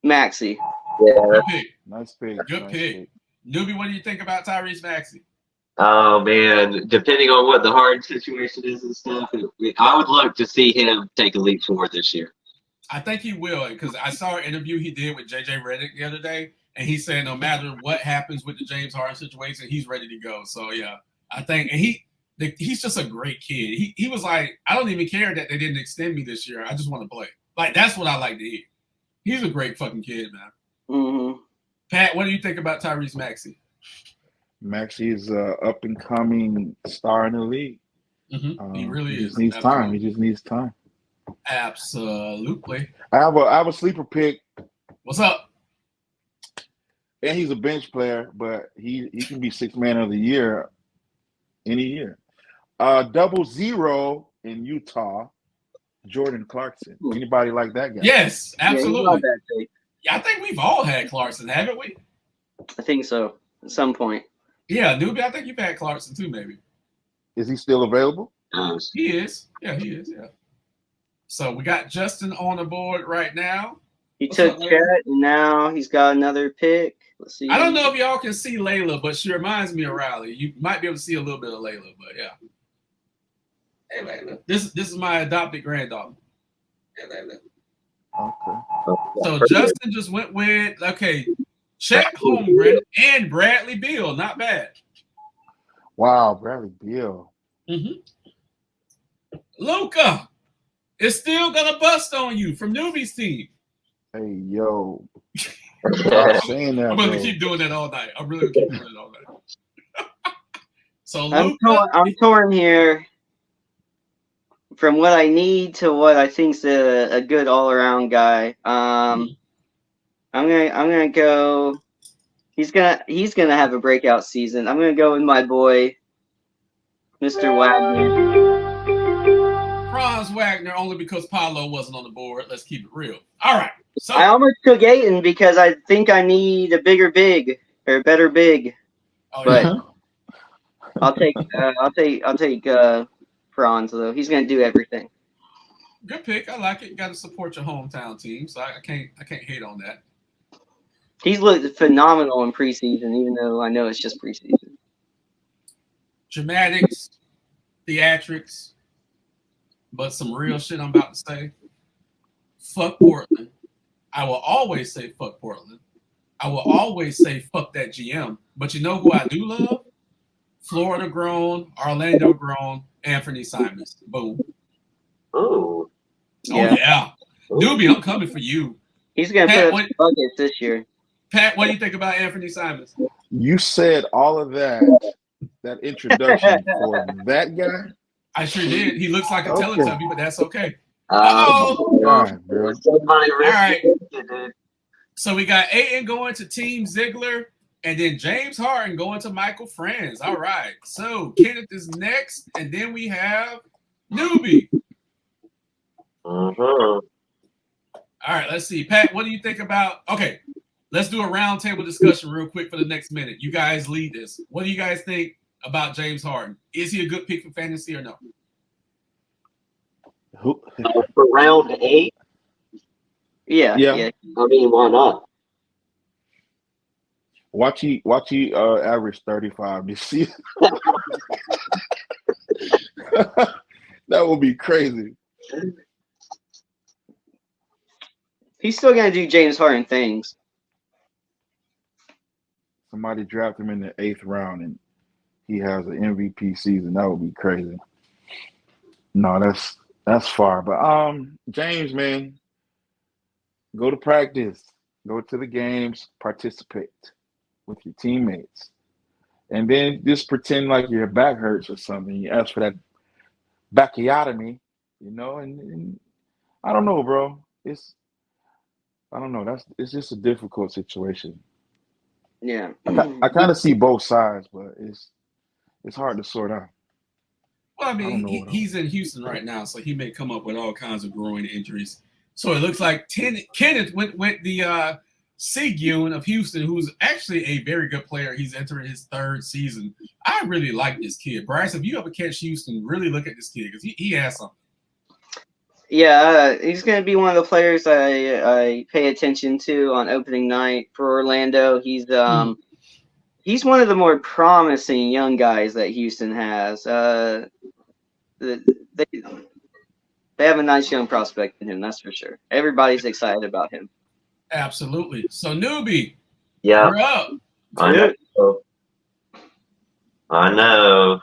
Maxey. Yeah. Good pick. Nice pick. Good nice pick. Newbie, what do you think about Tyrese Maxey? Oh man, depending on what the hard situation is and stuff, I would love to see him take a leap forward this year. I think he will, because I saw an interview he did with JJ Redick the other day, and he said no matter what happens with the James Harden situation, he's ready to go. So yeah, I think, and he's just a great kid. He was like, I don't even care that they didn't extend me this year. I just want to play. Like, that's what I like to hear. He's a great fucking kid, man. Mm-hmm. Pat, what do you think about Tyrese Maxey? Maxey is an up and coming star in the league. Mm-hmm. He really He is. just needs time. He just needs time. Absolutely. I have a sleeper pick, What's up? and he's a bench player, but he can be sixth man of the year any year. 0 in Utah, Jordan Clarkson. Anybody like that guy? Yes, Yeah, he's absolutely. not that big. Yeah, I think we've all had Clarkson, haven't we? I think so. At some point. Yeah, Newbie, I think you've had Clarkson too, maybe. Is he still available? He is. Yeah, he is. Yeah. So we got Justin on the board right now. He What's took up, man? Chet, and now he's got another pick. Let's see. I don't know if y'all can see Layla, but she reminds me of Riley. You might be able to see a little bit of Layla, but yeah. Hey, Layla. This is my adopted granddaughter. Hey, Layla. Okay. So Justin just went with, Chet Holmgren and Bradley Beal. Not bad. Wow, Bradley Beal. Luka is still going to bust on you from Newbie's team. Hey, yo. Stop saying that, I'm going bro. to keep doing that all night. I'm really going to keep doing it all night. So I'm torn here. From what I need to what I think's a good all around guy. I'm gonna go. He's gonna have a breakout season. I'm gonna go with my boy, Mr. Wagner. Franz Wagner, only because Paolo wasn't on the board. Let's keep it real. All right. So I almost took Ayton because I think I need a bigger big or a better big. But I'll take Franz though. He's gonna do everything. good pick. I like it. You got to support your hometown team, so I can't hate on that. He's looked phenomenal in preseason, even though I know it's just preseason. Dramatics, theatrics, but some real shit I'm about to say. Fuck Portland. I will always say fuck Portland. I will always say fuck that GM. But you know who I do love? Florida grown, Orlando grown, Anthony Simons. Boom. Oh. Yeah. Newbie, I'm coming for you. He's gonna Pat, put up buckets this year. Pat, what do you think about Anthony Simons? You said all of that introduction for that guy? I sure did. He looks like a Okay. Teletubby, but that's okay. God, bro. Somebody All right. dude. So we got Ayton going to Team Ziegler, and then James Harden going to Michael Franz. All right. So Kenneth is next, and then we have Newbie. All right, let's see. Pat, what do you think about – okay, let's do a roundtable discussion real quick for the next minute. You guys lead this. What do you guys think about James Harden? Is he a good pick for fantasy or no? Who? For round 8, Yeah. I mean, why not? Watch he average 35 this season. That would be crazy. He's still gonna do James Harden things. Somebody draft him in the 8th round and he has an MVP season. That would be crazy. No, that's far. But James, man, go to practice, go to the games, participate with your teammates, and then just pretend like your back hurts or something. You ask for that bacchiotomy, and I don't know, bro. I don't know. It's just a difficult situation. Yeah. I kind of see both sides, but it's hard to sort out. Well, I I don't mean, know what he's in Houston right now, so he may come up with all kinds of groin injuries. So it looks like Kenneth went the Sigyun of Houston, who's actually a very good player. He's entering his 3rd season. I really like this kid. Bryce, if you ever catch Houston, really look at this kid because he has something. Yeah, he's going to be one of the players I pay attention to on opening night for Orlando. He's one of the more promising young guys that Houston has. They have a nice young prospect in him, that's for sure. Everybody's excited about him. Absolutely. So, Newbie, Yeah, you're up. I know. I know.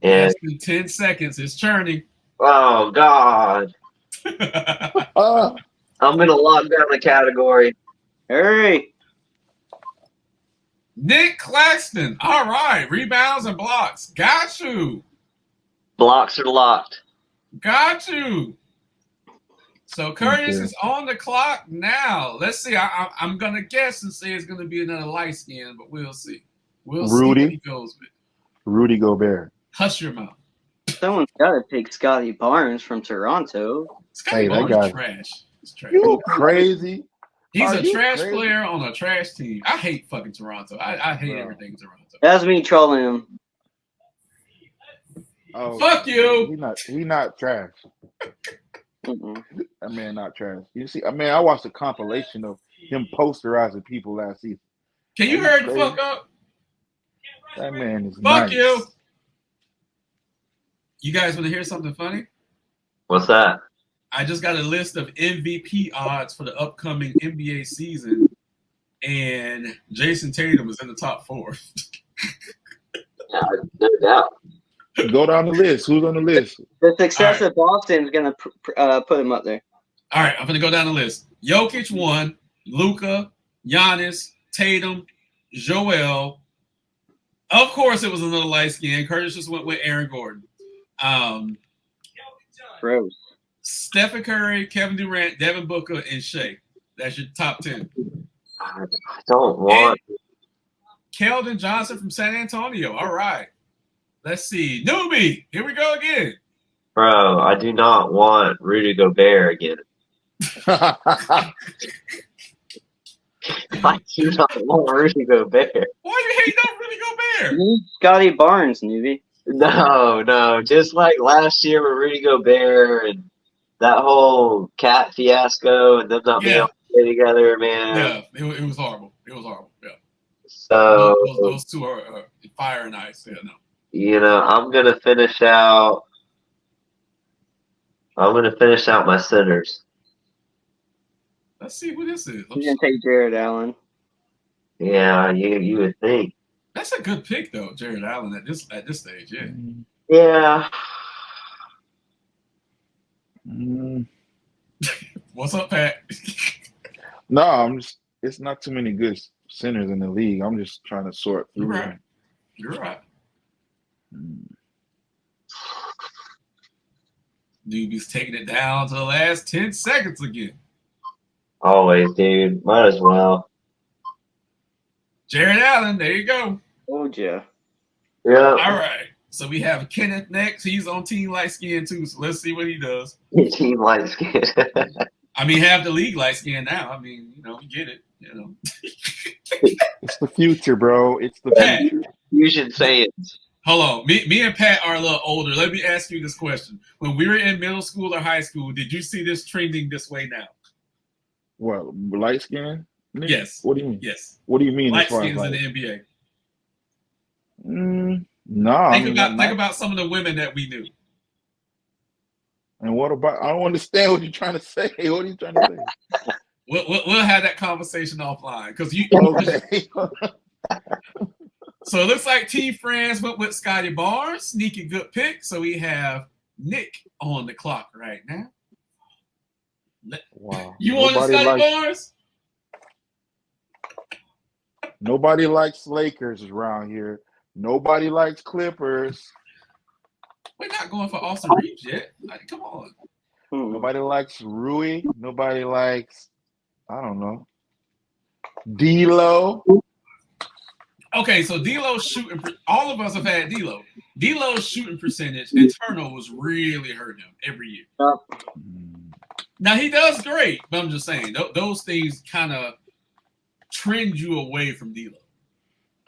And Less than 10 seconds. It's churning. oh God, Ah, I'm gonna lock down the category. Hurry! Nick Claxton. All right. Rebounds and blocks. Got you. Blocks are locked. Got you. So Curtis Okay. is on the clock now. Let's see. I'm gonna guess and say it's gonna be another light skin, but we'll see. We'll see what he goes with. Rudy Gobert. Hush your mouth. Someone's got to pick Scotty Barnes from Toronto. Scotty Hey, that Barnes guy- is trash. He's trash. You crazy? He's Are a you trash crazy? player on a trash team. I hate fucking Toronto. I hate Bro. everything in Toronto. That was me trolling him. Oh, Fuck you. He not trash. Mm-mm. That man not trash. You see, I watched a compilation of him posterizing people last season. Can you Are you hurry the crazy? fuck up? That man is Fuck nice. you. You guys want to hear something funny? What's that? I just got a list of MVP odds for the upcoming NBA season, and Jason Tatum is in the top 4. Yeah, no doubt. Go down the list. Who's on the list? The success All of Boston is going to put him up there. All right, I'm going to go down the list. Jokic 1, Luka, Giannis, Tatum, Joel. Of course, it was another light skin. Curtis just went with Aaron Gordon. Gross. Stephen Curry, Kevin Durant, Devin Booker, and Shea. That's your top 10. I don't want. Keldon Johnson from San Antonio. All right. Let's see. Newbie. Here we go again. Bro, I do not want Rudy Gobert again. I do not want Rudy Gobert. Why you hating on Rudy Gobert? You need Scotty Barnes, newbie. No. Just like last year with Rudy Gobert and that whole cat fiasco and them not being able to play together, man. Yeah, it was horrible. It was horrible. Yeah. So, Those two are fire and ice. Yeah, no. you know, I'm going to finish out my centers. Let's see who this is. He's going to take Jared Allen. Yeah, you would think. That's a good pick, though, Jared Allen, at this stage. Yeah. Yeah. What's up, Pat? No, it's not too many good centers in the league. I'm just trying to sort through them. You're right. Newbie's taking it down to the last 10 seconds again. Always, dude. Might as well. Jared Allen, there you go. Oh, yeah. Yeah. All right. So we have Kenneth next. He's on Team Light Skin too. So let's see what he does. Team light skin. I mean, have the league light skin now. I mean, we get it. It's the future, bro. It's the Pat, future. Fusion Saiyans. hold on. Me and Pat are a little older. Let me ask you this question. When we were in middle school or high school, did you see this trending this way now? What, light skin? Yes. What do you mean? Yes. What do you mean? Light as far as skins in like, the NBA. no. Think about some of the women that we knew. And what about? I don't understand what you're trying to say. What are you trying to say? We'll have that conversation offline because you. Okay. So it looks like Team France went with Scotty Barnes. Sneaky good pick. So we have Nick on the clock right now. Wow. You want Scotty Barnes? Nobody likes Lakers around here. Nobody likes Clippers. We're not going for Austin Reeves yet. Like, come on. Nobody likes Rui. Nobody likes, I don't know, D'Lo. Okay, so D'Lo's shooting. All of us have had D'Lo. D'Lo's shooting percentage and turnovers really hurt him every year. Now he does great, but I'm just saying those things kind of trend you away from D'Lo.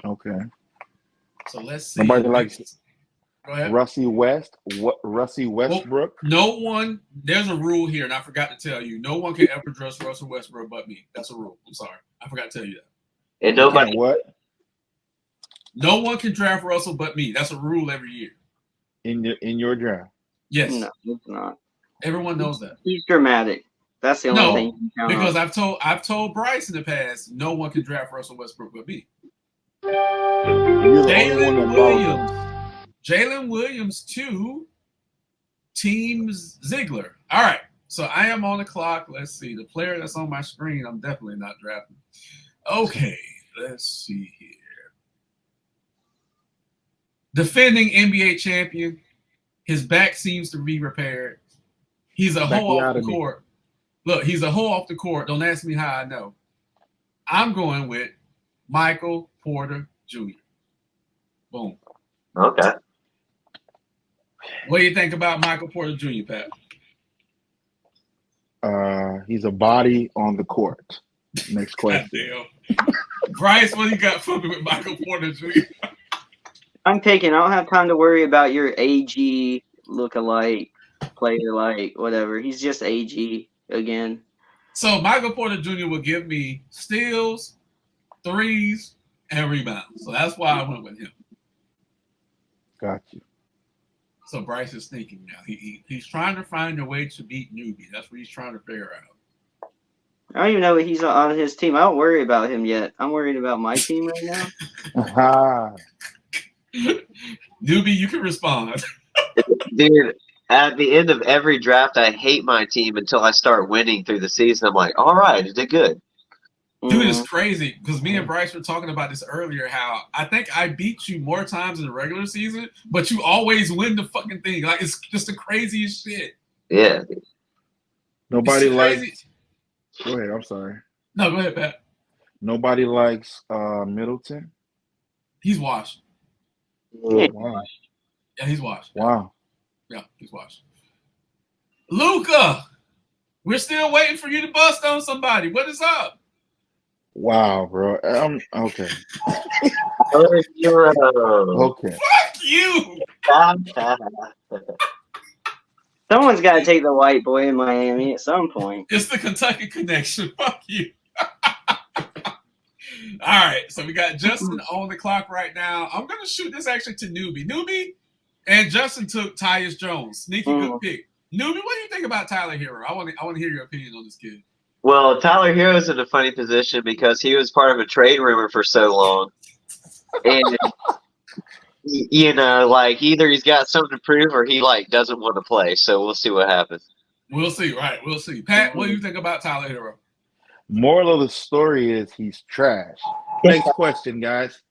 Okay. So let's see. Nobody likes Go ahead. Russie Westbrook. Well, no one. There's a rule here, and I forgot to tell you. No one can ever dress Russell Westbrook but me. That's a rule. I'm sorry, I forgot to tell you that. And nobody. What? No one can draft Russell but me. That's a rule every year. In your draft? Yes. No, it's not. Everyone knows that. He's dramatic. That's the only thing you can count because on. I've told Bryce in the past, no one can draft Russell Westbrook but me. Jalen Williams to Team Ziegler. All right. So I am on the clock. Let's see. The player that's on my screen, I'm definitely not drafting. Okay. Let's see here. Defending NBA champion. His back seems to be repaired. He's a hoe off the court. Look, he's a hoe off the court. Don't ask me how I know. I'm going with Michael Porter Jr. Boom. Okay. What do you think about Michael Porter Jr., Pat? He's a body on the court. Next question. Goddamn. Bryce, what do you got for me with Michael Porter Jr.? I'm taking. I don't have time to worry about your AG look-alike, player-like, whatever. He's just AG again. So Michael Porter Jr. will give me steals, threes, and rebounds. So that's why I went with him. Got you. So Bryce is thinking now. He's trying to find a way to beat Newbie. That's what he's trying to figure out. I don't even know he's on his team. I don't worry about him yet. I'm worried about my team right now. Newbie, you can respond. Dude, at the end of every draft, I hate my team until I start winning through the season. I'm like, all right, I did good. Dude, it's crazy because me and Bryce were talking about this earlier. How I think I beat you more times in the regular season, but you always win the fucking thing. Like it's just the craziest shit. Yeah. Nobody likes. Go ahead. I'm sorry. No, go ahead, Pat. Nobody likes Middleton. He's washed. Wow. Yeah, he's washed. Wow. Yeah, he's washed. Luka, we're still waiting for you to bust on somebody. What is up? Wow, bro. Okay. Okay. Fuck you. Someone's got to take the white boy in Miami at some point. It's the Kentucky connection. Fuck you. All right, so we got Justin on the clock right now. I'm going to shoot this actually to Newbie. Newbie and Justin took Tyus Jones. Sneaky good pick. Newbie, what do you think about Tyler Hero? I want to hear your opinion on this kid. Well, Tyler Hero's in a funny position because he was part of a trade rumor for so long. And, you know, like either he's got something to prove or he, like, doesn't want to play. So we'll see what happens. We'll see, right? We'll see. Pat, what do you think about Tyler Hero? Moral of the story is he's trash. Next question, guys.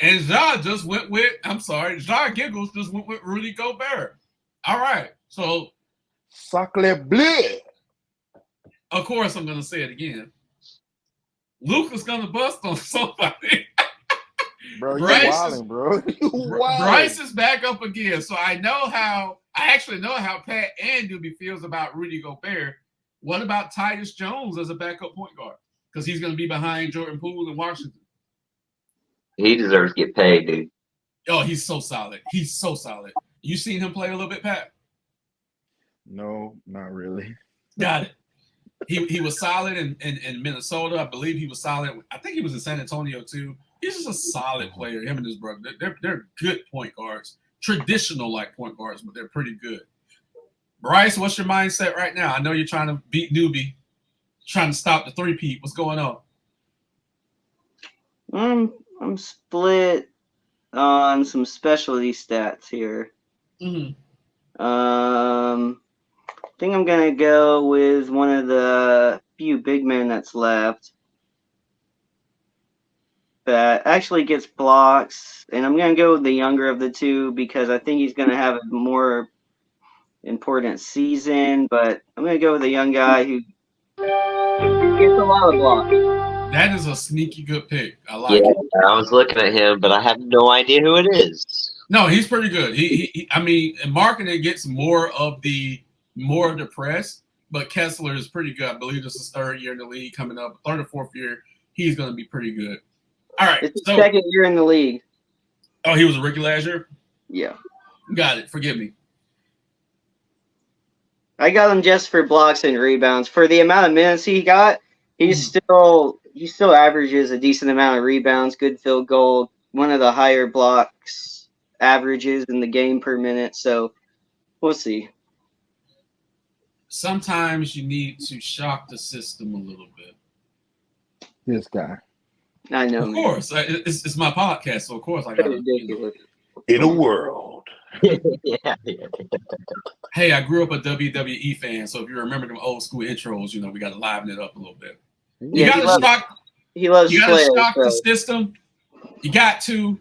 And Ja just went with, Ja Giggles just went with Rudy Gobert. All right, so. Sacre bleu. Of course, I'm going to say it again. Luka's going to bust on somebody. Bro, you're wilding, bro. Bryce is back up again. So I actually know how Pat and Doobie feels about Rudy Gobert. What about Tyus Jones as a backup point guard? Because he's going to be behind Jordan Poole in Washington. He deserves to get paid, dude. Oh, he's so solid. He's so solid. You seen him play a little bit, Pat? No, not really. Got it. He was solid in Minnesota. I believe he was solid. I think he was in San Antonio too. He's just a solid player. Him and his brother. They're good point guards. Traditional like point guards, but they're pretty good. Bryce, what's your mindset right now? I know you're trying to beat Newbie, trying to stop the three-peat. What's going on? I'm split on some specialty stats here. Mm-hmm. I think I'm gonna go with one of the few big men that's left that actually gets blocks, and I'm gonna go with the younger of the two because I think he's gonna have a more important season. But I'm gonna go with the young guy who gets a lot of blocks. That is a sneaky good pick. I like Yeah, it. I was looking at him, but I have no idea who it is. No, he's pretty good. He I mean, in marketing gets more of the press, but Kessler is pretty good. I believe this is his third year in the league coming up, third or fourth year. He's going to be pretty good. All right. It's his second year in the league. Oh, he was a rookie last year? Yeah. Got it. Forgive me. I got him just for blocks and rebounds. For the amount of minutes he got, he still averages a decent amount of rebounds, good field goal, one of the higher blocks averages in the game per minute. So we'll see. Sometimes you need to shock the system a little bit. This guy. I know. Of course. It's my podcast, so of course I got to. In a world. Yeah. Hey, I grew up a WWE fan, so if you remember them old school intros, we got to liven it up a little bit. You got to shock. He loves. You got to shock the system. You got to.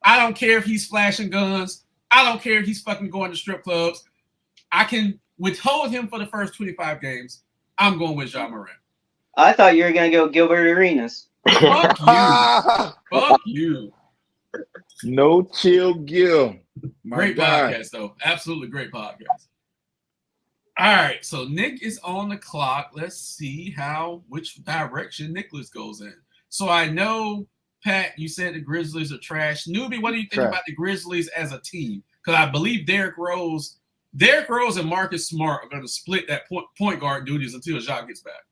I don't care if he's flashing guns. I don't care if he's fucking going to strip clubs. I can withhold him for the first 25 games. I'm going with Ja Morant. I thought you were going to go Gilbert Arenas. Fuck you. Fuck you. No chill Gil. Great podcast, though. Absolutely great podcast. All right, so Nick is on the clock. Let's see which direction Nicholas goes in. So I know, Pat, you said the Grizzlies are trash. Newbie, what do you think about the Grizzlies as a team? Because I believe Derrick Rose and Marcus Smart are going to split that point guard duties until Jacques gets back.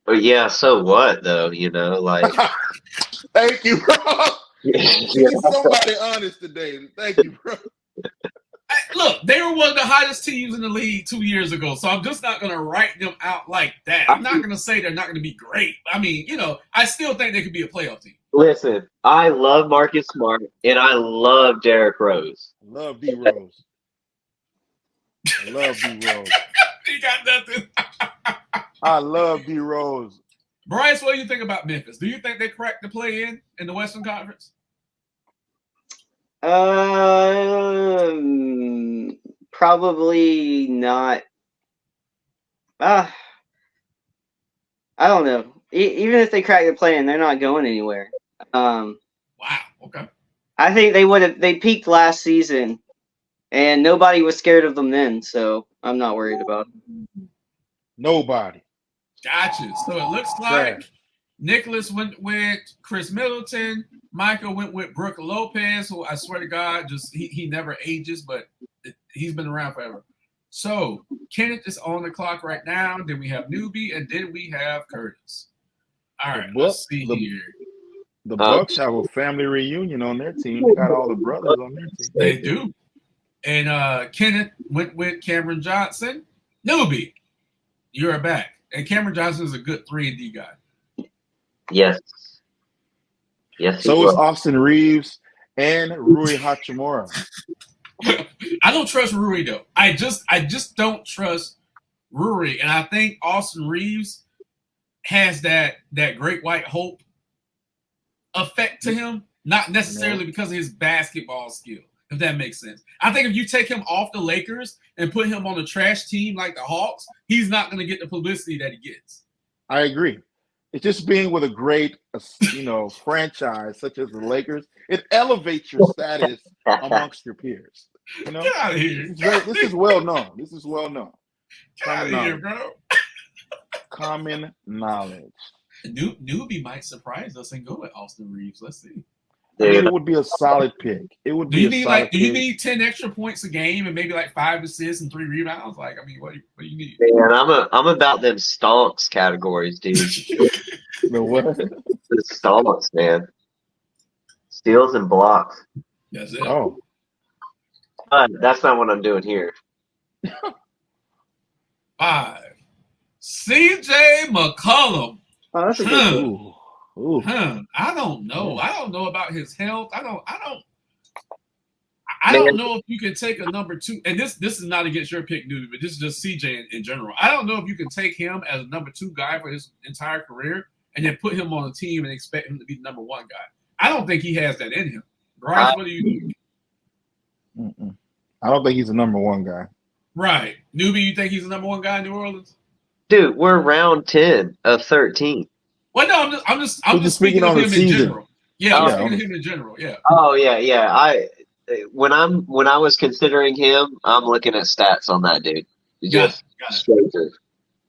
Yeah, so what, though? Thank you, bro. Somebody honest today. Thank you, bro. Look, they were one of the hottest teams in the league 2 years ago, so I'm just not going to write them out like that. I'm not going to say they're not going to be great. I mean, I still think they could be a playoff team. Listen, I love Marcus Smart, and I love Derrick Rose. Love D Rose. I love D Rose. He got nothing. I love D Rose. Bryce, what do you think about Memphis? Do you think they cracked the play-in the Western Conference? Probably not. I don't know. Even if they crack the play-in, they're not going anywhere. Wow. Okay. I think they peaked last season, and nobody was scared of them then, so I'm not worried about it. Nobody. Gotcha. So it looks like Nicholas went with Chris Middleton. Michael went with Brooke Lopez, who I swear to God, just he never ages, but he's been around forever. So Kenneth is on the clock right now. Then we have Newbie, and then we have Curtis. All right, let's see here. The Bucks have a family reunion on their team. They got all the brothers on their team. They do. And Kenneth went with Cameron Johnson. Newbie, you're back. And Cameron Johnson is a good 3-and-D guy. Yes. Yes. So is Austin Reeves and Rui Hachimura. I don't trust Rui though. I just don't trust Rui, and I think Austin Reeves has that great white hope effect to him, not necessarily because of his basketball skill, if that makes sense. I think if you take him off the Lakers and put him on a trash team like the Hawks, he's not going to get the publicity that he gets. I agree. It's just being with a great, franchise such as the Lakers. It elevates your status amongst your peers. Get out of here. This is well known. Get out of here, bro. Common knowledge. Newbie might surprise us and go with Austin Reeves. Let's see. It would be a solid pick. It would be a solid pick. Do you need 10 extra points a game and maybe like 5 assists and 3 rebounds? What do you need? Man, I'm about them stonks categories, dude. The what? The stonks, man. Steals and blocks. That's it. Oh. But that's not what I'm doing here. 5. CJ McCollum. Oh, that's a good pick. Ooh. I don't know. I don't know about his health. I don't Man. know if you can take a number 2. And this is not against your pick, Newbie, but this is just CJ in general. I don't know if you can take him as a number 2 guy for his entire career and then put him on a team and expect him to be the number 1 guy. I don't think he has that in him. Bryce, what do you think? I don't think he's a number 1 guy. Right. Newbie, you think he's the number 1 guy in New Orleans? Dude, we're round 10 of 13. Well, no, I'm just speaking on of the him in season. general. Yeah, I'm Oh. speaking of him in general. Yeah. Oh yeah. When I was considering him, I'm looking at stats on that dude. Just Got it. straight through.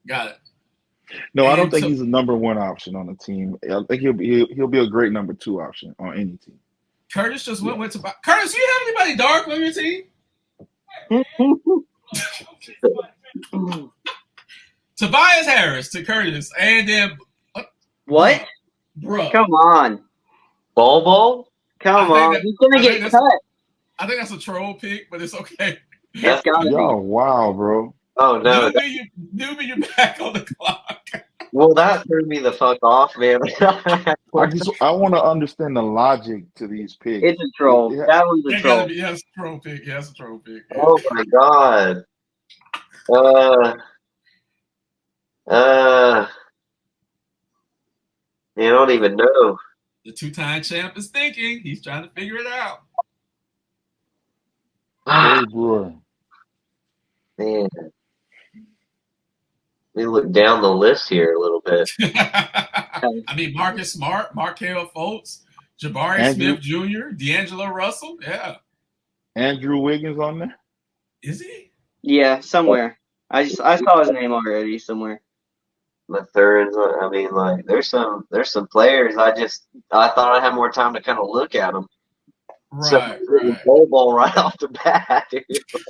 Got it. No, I don't And think so- he's a number 1 option on the team. I think he'll be a great number 2 option on any team. Curtis just went to Curtis. You have anybody dark on your team? Tobias Harris to Curtis, and then What? Bruh. Come on. Ball? Come I think on. that- He's going I to think get that's- cut. I think that's a troll pick, but it's okay. It's got to Yo, wow, bro. Oh no. Newbie, you're back on the clock. Well, that threw me the fuck off, man. I want to understand the logic to these picks. be. It's a troll. Yeah. That one's a It troll. gotta be, yeah, it's a troll pick. Yeah, it's a troll pick. Yeah. Oh my god. I don't even know. The 2-time champ is thinking. He's trying to figure it out. Corey Brewer. Man. Let me look down the list here a little bit. I mean, Marcus Smart, Markel Fultz, Jabari Andrew- Smith Jr., D'Angelo Russell. Yeah. Andrew Wiggins on there. Is he? Yeah, somewhere. I saw his name already somewhere. My thirds. I mean, like, there's some players. I thought I had more time to kind of look at them. Right. Ball right off the bat. Dude.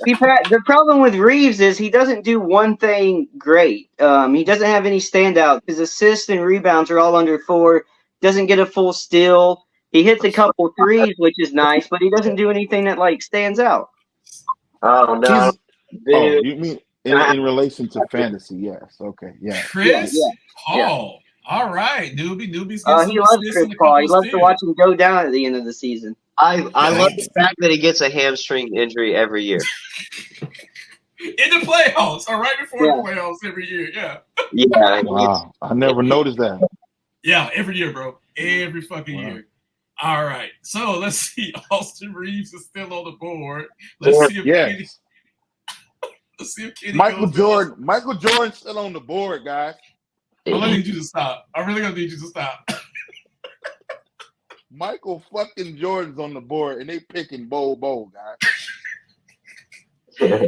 See, Pat, the problem with Reeves is he doesn't do one thing great. He doesn't have any standout. His assists and rebounds are all under 4. Doesn't get a full steal. He hits a couple threes, which is nice, but he doesn't do anything that like stands out. Oh no, dude. You mean in relation to fantasy? Yes. Okay. Yeah. Chris Yeah. Paul. All right. Newbie's He loves Chris Paul. He loves to watch him go down at the end of the season. I love the fact that he gets a hamstring injury every year. in the playoffs or right before Yeah. the playoffs every year. Yeah. Yeah. Wow. I never noticed that. Yeah, every year, bro. Every fucking Wow. year. All right. So let's see. Austin Reeves is still on the board. Let's see if Kenny, Yes. let's see if Kenny Michael goes Jordan. Michael Jordan's still on the board, guys. I'm gonna need you to stop. I'm really gonna need you to stop. Michael fucking Jordan's on the board, and they picking Bo, guys.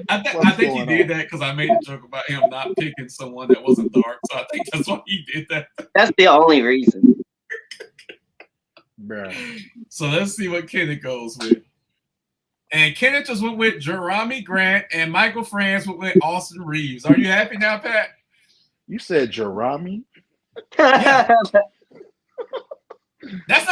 I think What's he going did on? that because I made a joke about him not picking someone that wasn't dark. So I think that's why he did that. That's the only reason. Bruh. So let's see what Kenneth goes with. And Kenneth just went with Jeremy Grant, and Michael Franz went with Austin Reeves. Are you happy now, Pat? You said Jerami? That's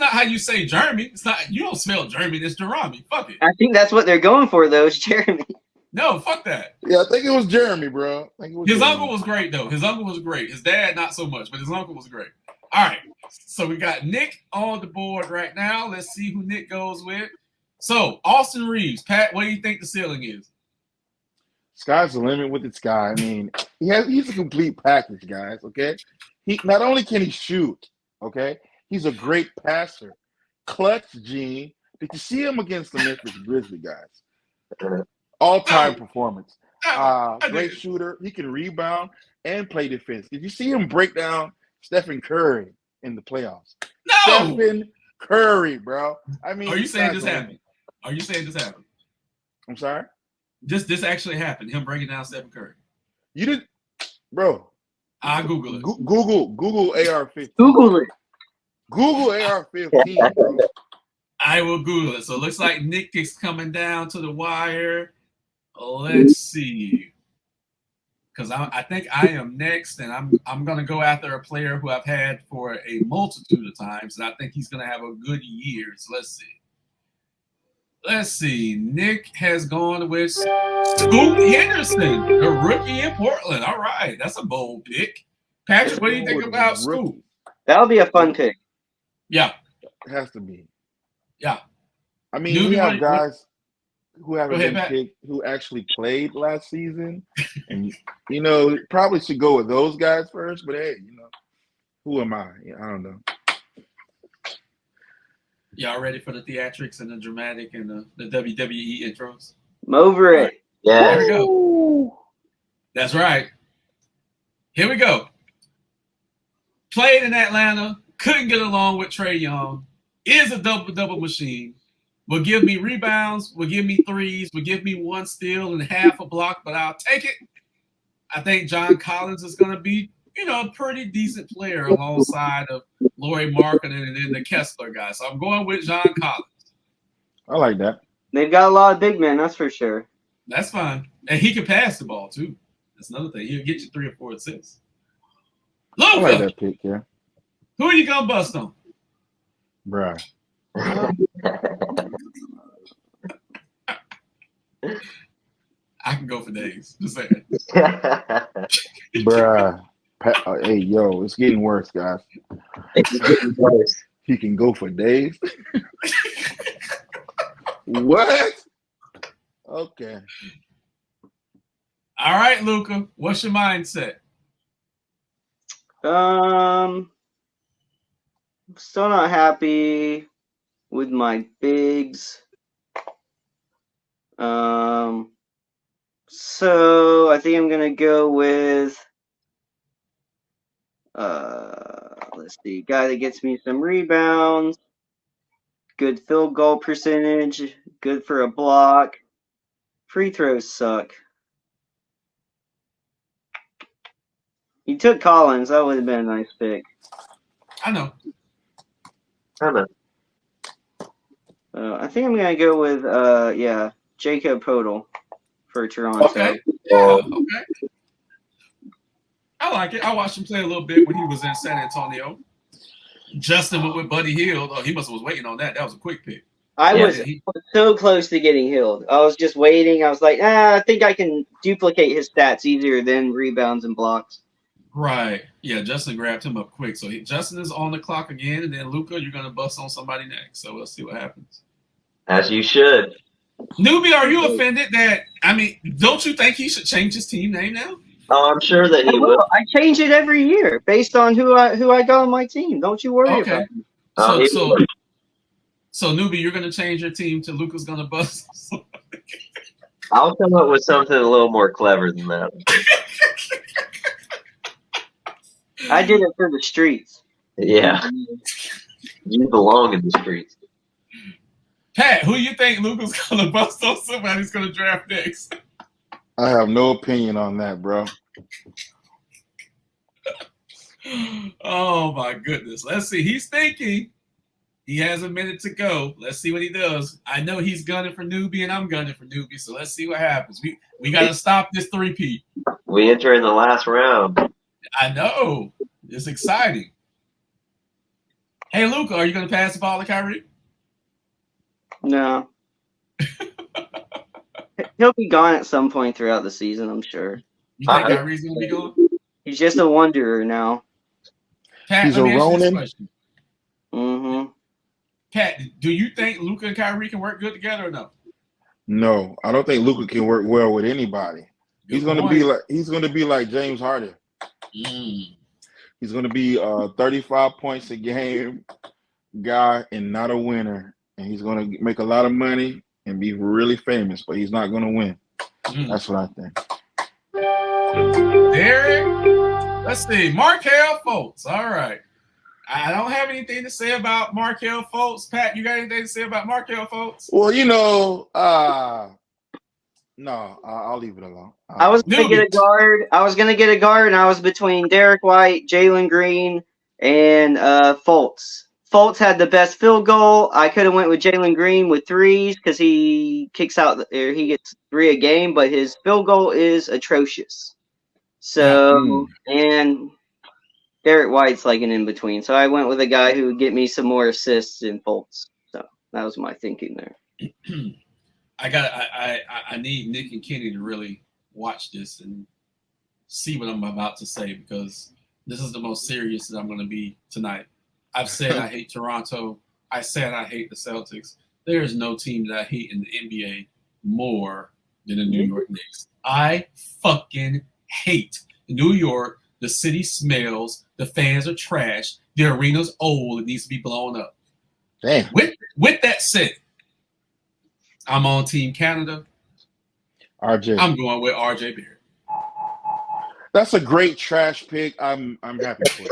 not how you say Jeremy. It's not. You don't spell Jeremy. It's Jeremy. Fuck it. I think that's what they're going for, though, is Jeremy. No, fuck that. Yeah, I think it was Jeremy, bro. I think it was His Jeremy. uncle was great though. His uncle was great. His dad not so much, but his uncle was great. All right. So we got Nick on the board right now. Let's see who Nick goes with. So Austin Reeves, Pat, what do you think the ceiling is? Sky's the limit with this guy. I mean, he's a complete package, guys. Okay, he not only can he shoot, okay, he's a great passer, clutch gene. Did you see him against the Memphis Grizzlies, guys? All-time performance. I Great did. shooter. He can rebound and play defense. Did you see him break down Stephen Curry in the playoffs? No. Stephen Curry, bro. I mean, Are you saying Sky's this the happened? limit. Are you saying this happened? I'm sorry. This actually happened. Him breaking down Stephen Curry. You didn't, bro. I Google it. Google AR-15. Google it. Google AR-15, bro. I will Google it. So it looks like Nick is coming down to the wire. Let's see. Because I think I am next, and I'm gonna go after a player who I've had for a multitude of times, and I think he's gonna have a good year. So let's see. Let's see. Nick has gone with Scoot Henderson, the rookie in Portland. All right, that's a bold pick. Patrick, what do you think about Scoot? That'll be a fun pick. Yeah, It has to be. yeah. I mean, Newbie, we have what- guys who haven't Go ahead, been Pat. picked who actually played last season, and probably should go with those guys first. But hey, who am I? I don't know. Y'all ready for the theatrics and the dramatic and the WWE intros? I'm over All it. right. Yeah. Here we go. That's right. Here we go. Played in Atlanta, couldn't get along with Trae Young, is a double-double machine, will give me rebounds, will give me threes, will give me one steal and half a block, but I'll take it. I think John Collins is going to be, a pretty decent player alongside of Lauri Markkanen and then the Kessler guy. So I'm going with John Collins. I like that. They've got a lot of big men, that's for sure. That's fine. And he can pass the ball, too. That's another thing. He'll get you 3 or 4 assists. I like Luka, that pick, yeah. who are you going to bust on? Bruh. I can go for days. Just saying. Bruh. Hey, yo, it's getting worse, guys. He can go for days. What? Okay. All right, Luka, what's your mindset? Still not happy with my bigs. So I think I'm gonna go with let's see, guy that gets me some rebounds, good field goal percentage, good for a block. Free throws suck. You took Collins, that would have been a nice pick. I know. I think I'm gonna go with Jacob Podol for Toronto. Okay. Yeah, okay. I like it. I watched him play a little bit when he was in San Antonio. Justin went with Buddy Hield. Oh, he must have was waiting on that. That was a quick pick. I was he- so close to getting Hield. I was just waiting. I was like, I think I can duplicate his stats easier than rebounds and blocks. Right. Yeah, Justin grabbed him up quick. So Justin is on the clock again, and then Luka, you're going to bust on somebody next. So we'll see what happens. As you should. Newbie, are you offended that, don't you think he should change his team name now? Oh, I'm sure that he will. I change it every year based on who I got on my team. Don't you worry Okay. about it. So Newbie, you're going to change your team to Luka's going to bust. I'll come up with something a little more clever than that. I did it for the streets. Yeah. You belong in the streets. Pat, who you think Luka's going to bust on somebody's going to draft next? I have no opinion on that, bro. Oh, my goodness. Let's see. He's thinking. He has a minute to go. Let's see what he does. I know he's gunning for Newbie, and I'm gunning for Newbie, so let's see what happens. We got to stop this three-peat. We enter in the last round. I know. It's exciting. Hey, Luka, are you going to pass the ball to Kyrie? No. He'll be gone at some point throughout the season, I'm sure. You think Kyrie's going to be gone? He's just a wanderer now. Pat, He's let me a ask you this Ronin. question. Mm-hmm. Pat, do you think Luka and Kyrie can work good together or no? No, I don't think Luka can work well with anybody. He's Good gonna point. be like James Harden. Mm. He's gonna be 35 points a game guy and not a winner. And he's gonna make a lot of money and be really famous, but he's not gonna win. Mm. That's what I think. Derek, let's see. Markelle Fultz. All right. I don't have anything to say about Markelle Fultz. Pat, you got anything to say about Markelle Fultz? Well, no, I'll leave it alone. I was gonna get a guard. And I was between Derek White, Jalen Green, and Fultz. Fultz had the best field goal. I could have went with Jalen Green with threes because he kicks out or he gets 3 a game, but his field goal is atrocious. So and Derek White's like an in between. So I went with a guy who would get me some more assists in Fultz. So that was my thinking there. I need Nick and Kenny to really watch this and see what I'm about to say, because this is the most serious that I'm going to be tonight. I've said I hate Toronto. I said I hate the Celtics. There is no team that I hate in the NBA more than the New York Knicks. I fucking hate New York. The city smells. The fans are trash. The arena's old. It needs to be blown up. Damn. With that said, I'm on Team Canada. RJ. I'm going with RJ Barrett. That's a great trash pick. I'm happy for you.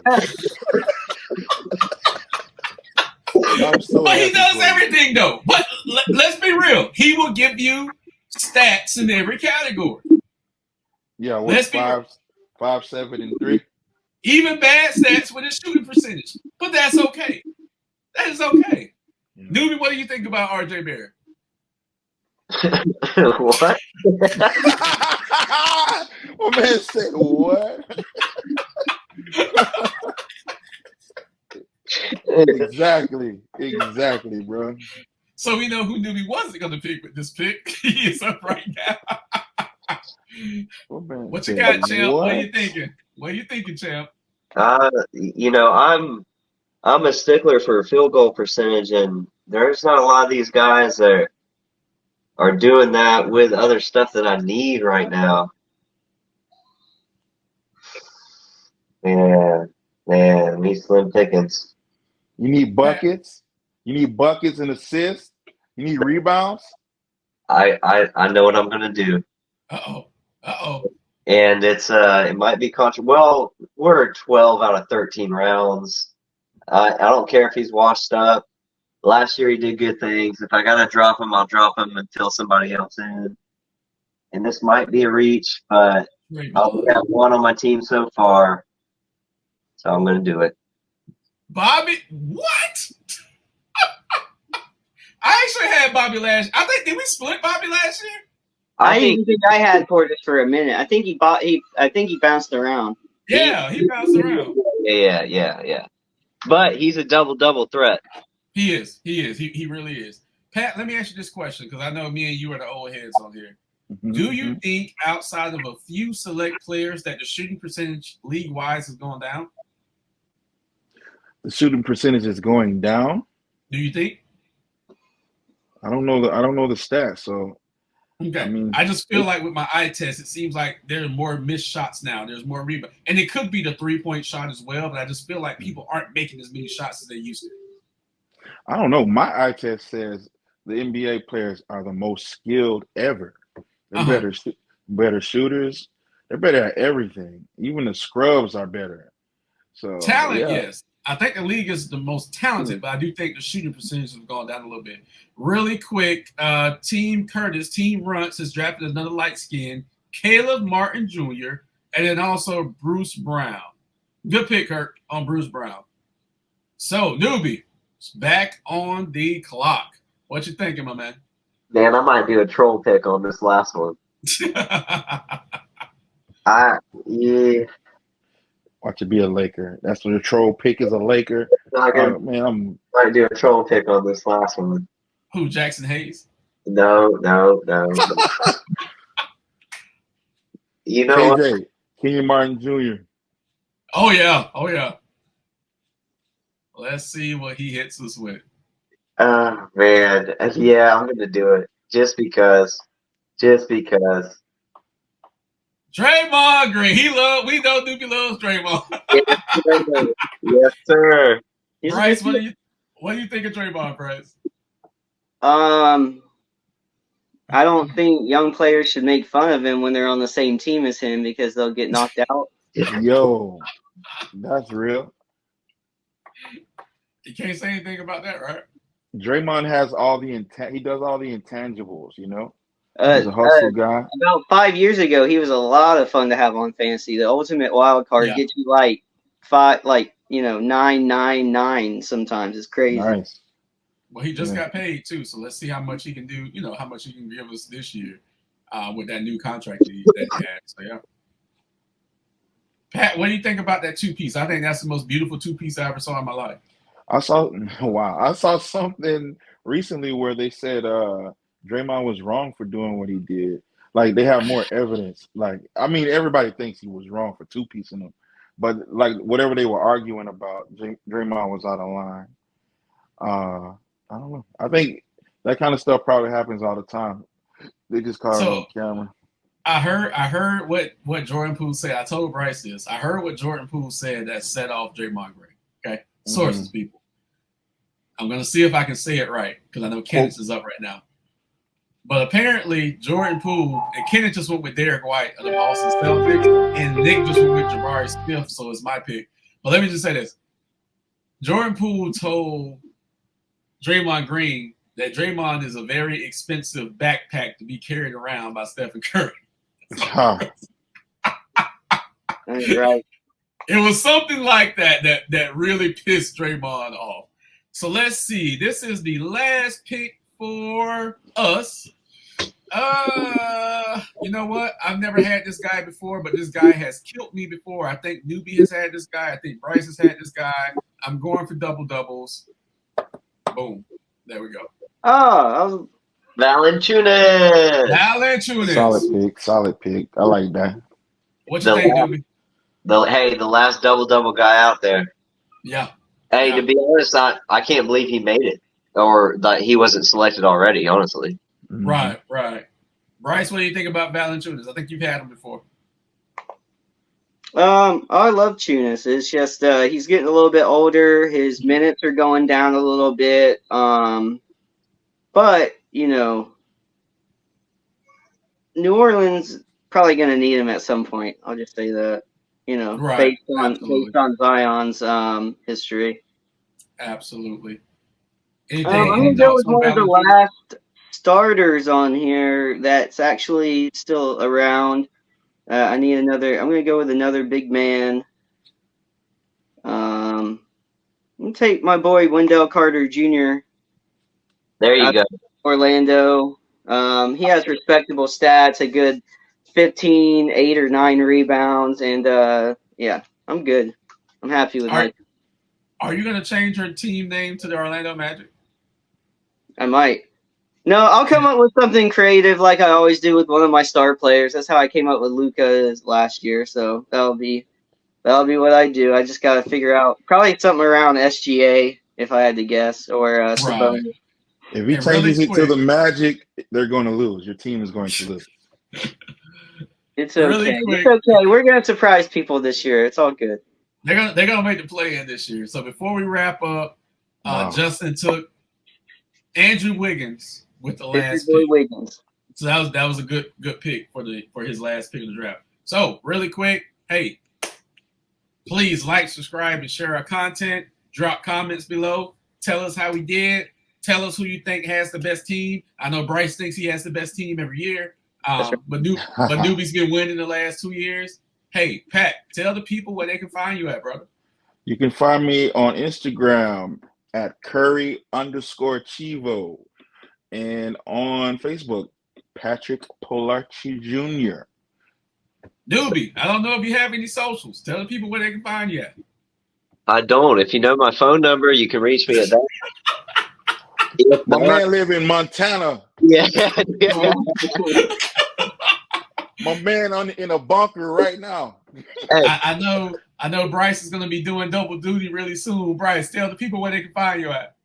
I'm so But he happy does for you. everything though. But let's be real. He will give you stats in every category. Yeah, Let's what, be real. 5, 7, and 3? Even bad stats with his shooting percentage. But that's okay. That is okay. Yeah. Newbie, what do you think about RJ Barrett? What? My man said what? Exactly, bro. So we know who Newbie wasn't going to pick with this pick. He is up right now. What you got, Champ? What are you thinking? What are you thinking, Champ? You know, I'm a stickler for field goal percentage, and there's not a lot of these guys that are doing that with other stuff that I need right now. Man, me slim pickings. You need buckets. You need buckets and assists. You need rebounds. I know what I'm gonna do. Uh-oh. And it might be well, we're 12 out of 13 rounds. I don't care if he's washed up. Last year he did good things. If I gotta drop him, I'll drop him and fill somebody else in. And this might be a reach, but I only have one on my team so far, so I'm gonna do it. Bobby, what? I actually had Bobby last. Did we split Bobby last year? I even think I had Portis for a minute. I think he bounced around. Yeah, he bounced around. Yeah. But he's a double threat. He is. He really is. Pat, let me ask you this question, because I know me and you are the old heads on here. Mm-hmm. Do you think, outside of a few select players, that the shooting percentage league-wise has gone down? The shooting percentage is going down. Do you think? I don't know the stats, so okay. I just feel like with my eye test, it seems like there are more missed shots now. There's more rebound, and it could be the 3-point shot as well. But I just feel like people aren't making as many shots as they used to. I don't know. My eye test says the NBA players are the most skilled ever. They're better shooters. They're better at everything. Even the scrubs are better. So talent, yeah. Yes. I think the league is the most talented, but I do think the shooting percentage has gone down a little bit. Really quick, Team Runts has drafted another light skin, Caleb Martin Jr., and then also Bruce Brown. Good pick, Kurt, on Bruce Brown. So, Newbie, it's back on the clock. What you thinking, my man? Man, I might do a troll pick on this last one. Watch it be a Laker. That's what a troll pick is, a Laker. Man, I might do a troll pick on this last one. Who, Jackson Hayes? No. You know KJ, what? Kenyon Martin Jr. Oh yeah. Let's see what he hits us with. Man, yeah, I'm gonna do it just because. Draymond Green. We know Dookie loves Draymond. Yes, sir. Bryce, what do you think of Draymond, Bryce? I don't think young players should make fun of him when they're on the same team as him, because they'll get knocked out. Yo, that's real. You can't say anything about that, right? Draymond has all the he does all the intangibles, you know? He's a hustle guy. About 5 years ago, he was a lot of fun to have on fantasy. The ultimate wild card gets you like 999 sometimes. It's crazy. Nice. Well, he just got paid too, so let's see how much he can do. You know, how much he can give us this year with that new contract that he had. So yeah. Pat, what do you think about that 2-piece? I think that's the most beautiful 2-piece I ever saw in my life. I saw something recently where they said Draymond was wrong for doing what he did. Like they have more evidence. Like I mean, everybody thinks he was wrong for two-piecing him, but like whatever they were arguing about, Draymond was out of line. I don't know. I think that kind of stuff probably happens all the time. They just caught it on So camera. I heard what Jordan Poole said. I told Bryce this. I heard what Jordan Poole said that set off Draymond Green. Okay, sources, people. I'm gonna see if I can say it right because I know Kenneth is up right now. But apparently, Jordan Poole and Kenneth just went with Derek White of the Boston Celtics, and Nick just went with Jabari Smith, so it's my pick. But let me just say this: Jordan Poole told Draymond Green that Draymond is a very expensive backpack to be carried around by Stephen Curry. Right. It was something like that really pissed Draymond off. So let's see. This is the last pick for us. You know what? I've never had this guy before, but this guy has killed me before. I think Newbie has had this guy. I think Bryce has had this guy. I'm going for double doubles. Boom. There we go. Oh, Valanciunas. Valanciunas. Solid pick. I like that. What you think, Newbie? The last double guy out there. Yeah. Hey, Yeah. to be honest, I can't believe he made it, or that he wasn't selected already. Honestly, Right. Bryce, what do you think about Valanciunas? I think you've had him before. I love Tunis. It's just he's getting a little bit older. His minutes are going down a little bit. But you know, New Orleans probably going to need him at some point. I'll just say that. You know, Right. based on Zion's history. Absolutely. I'm going to go with one of the last starters on here that's actually still around. I'm going to go with another big man. I'm going to take my boy Wendell Carter Jr. there you go. Orlando. He has respectable stats, a good 15, 8 or 9 rebounds, and yeah, I'm good. I'm happy with my. Are you going to change your team name to the Orlando Magic? I might. No, I'll come up with something creative like I always do with one of my star players. That's how I came up with Luka last year, so that'll be what I do. I just got to figure out probably something around SGA if I had to guess, or Sabonis. Right. If he changes it to the Magic, they're going to lose. Your team is going to lose. It's okay. It's okay. We're going to surprise people this year. It's all good. They're gonna make the play-in this year. So before we wrap up, Justin took Andrew Wiggins with the last pick. Wiggins. So that was a good pick for his last pick of the draft. So really quick, hey, please like, subscribe, and share our content. Drop comments below. Tell us how we did. Tell us who you think has the best team. I know Bryce thinks he has the best team every year. Right. But Newbie's been winning the last 2 years. Hey, Pat, tell the people where they can find you at, brother. You can find me on Instagram at Curry_Chivo and on Facebook, Patrick Polarchi Jr. Newbie, I don't know if you have any socials. Tell the people where they can find you at. I don't. If you know my phone number, you can reach me at that. My man live in Montana. Yeah. My man in a bunker right now. Hey. I know Bryce is going to be doing double duty really soon. Bryce, tell the people where they can find you at.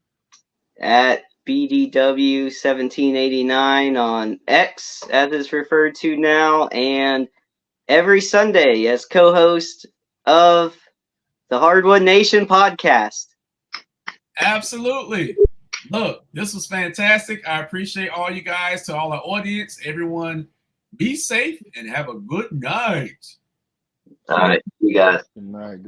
At BDW1789 on X, as it's referred to now, and every Sunday as co-host of the Hardwood Nation podcast. Absolutely. Look, this was fantastic. I appreciate all you guys, to all our audience. Everyone, be safe and have a good night. All right, you guys. Good night.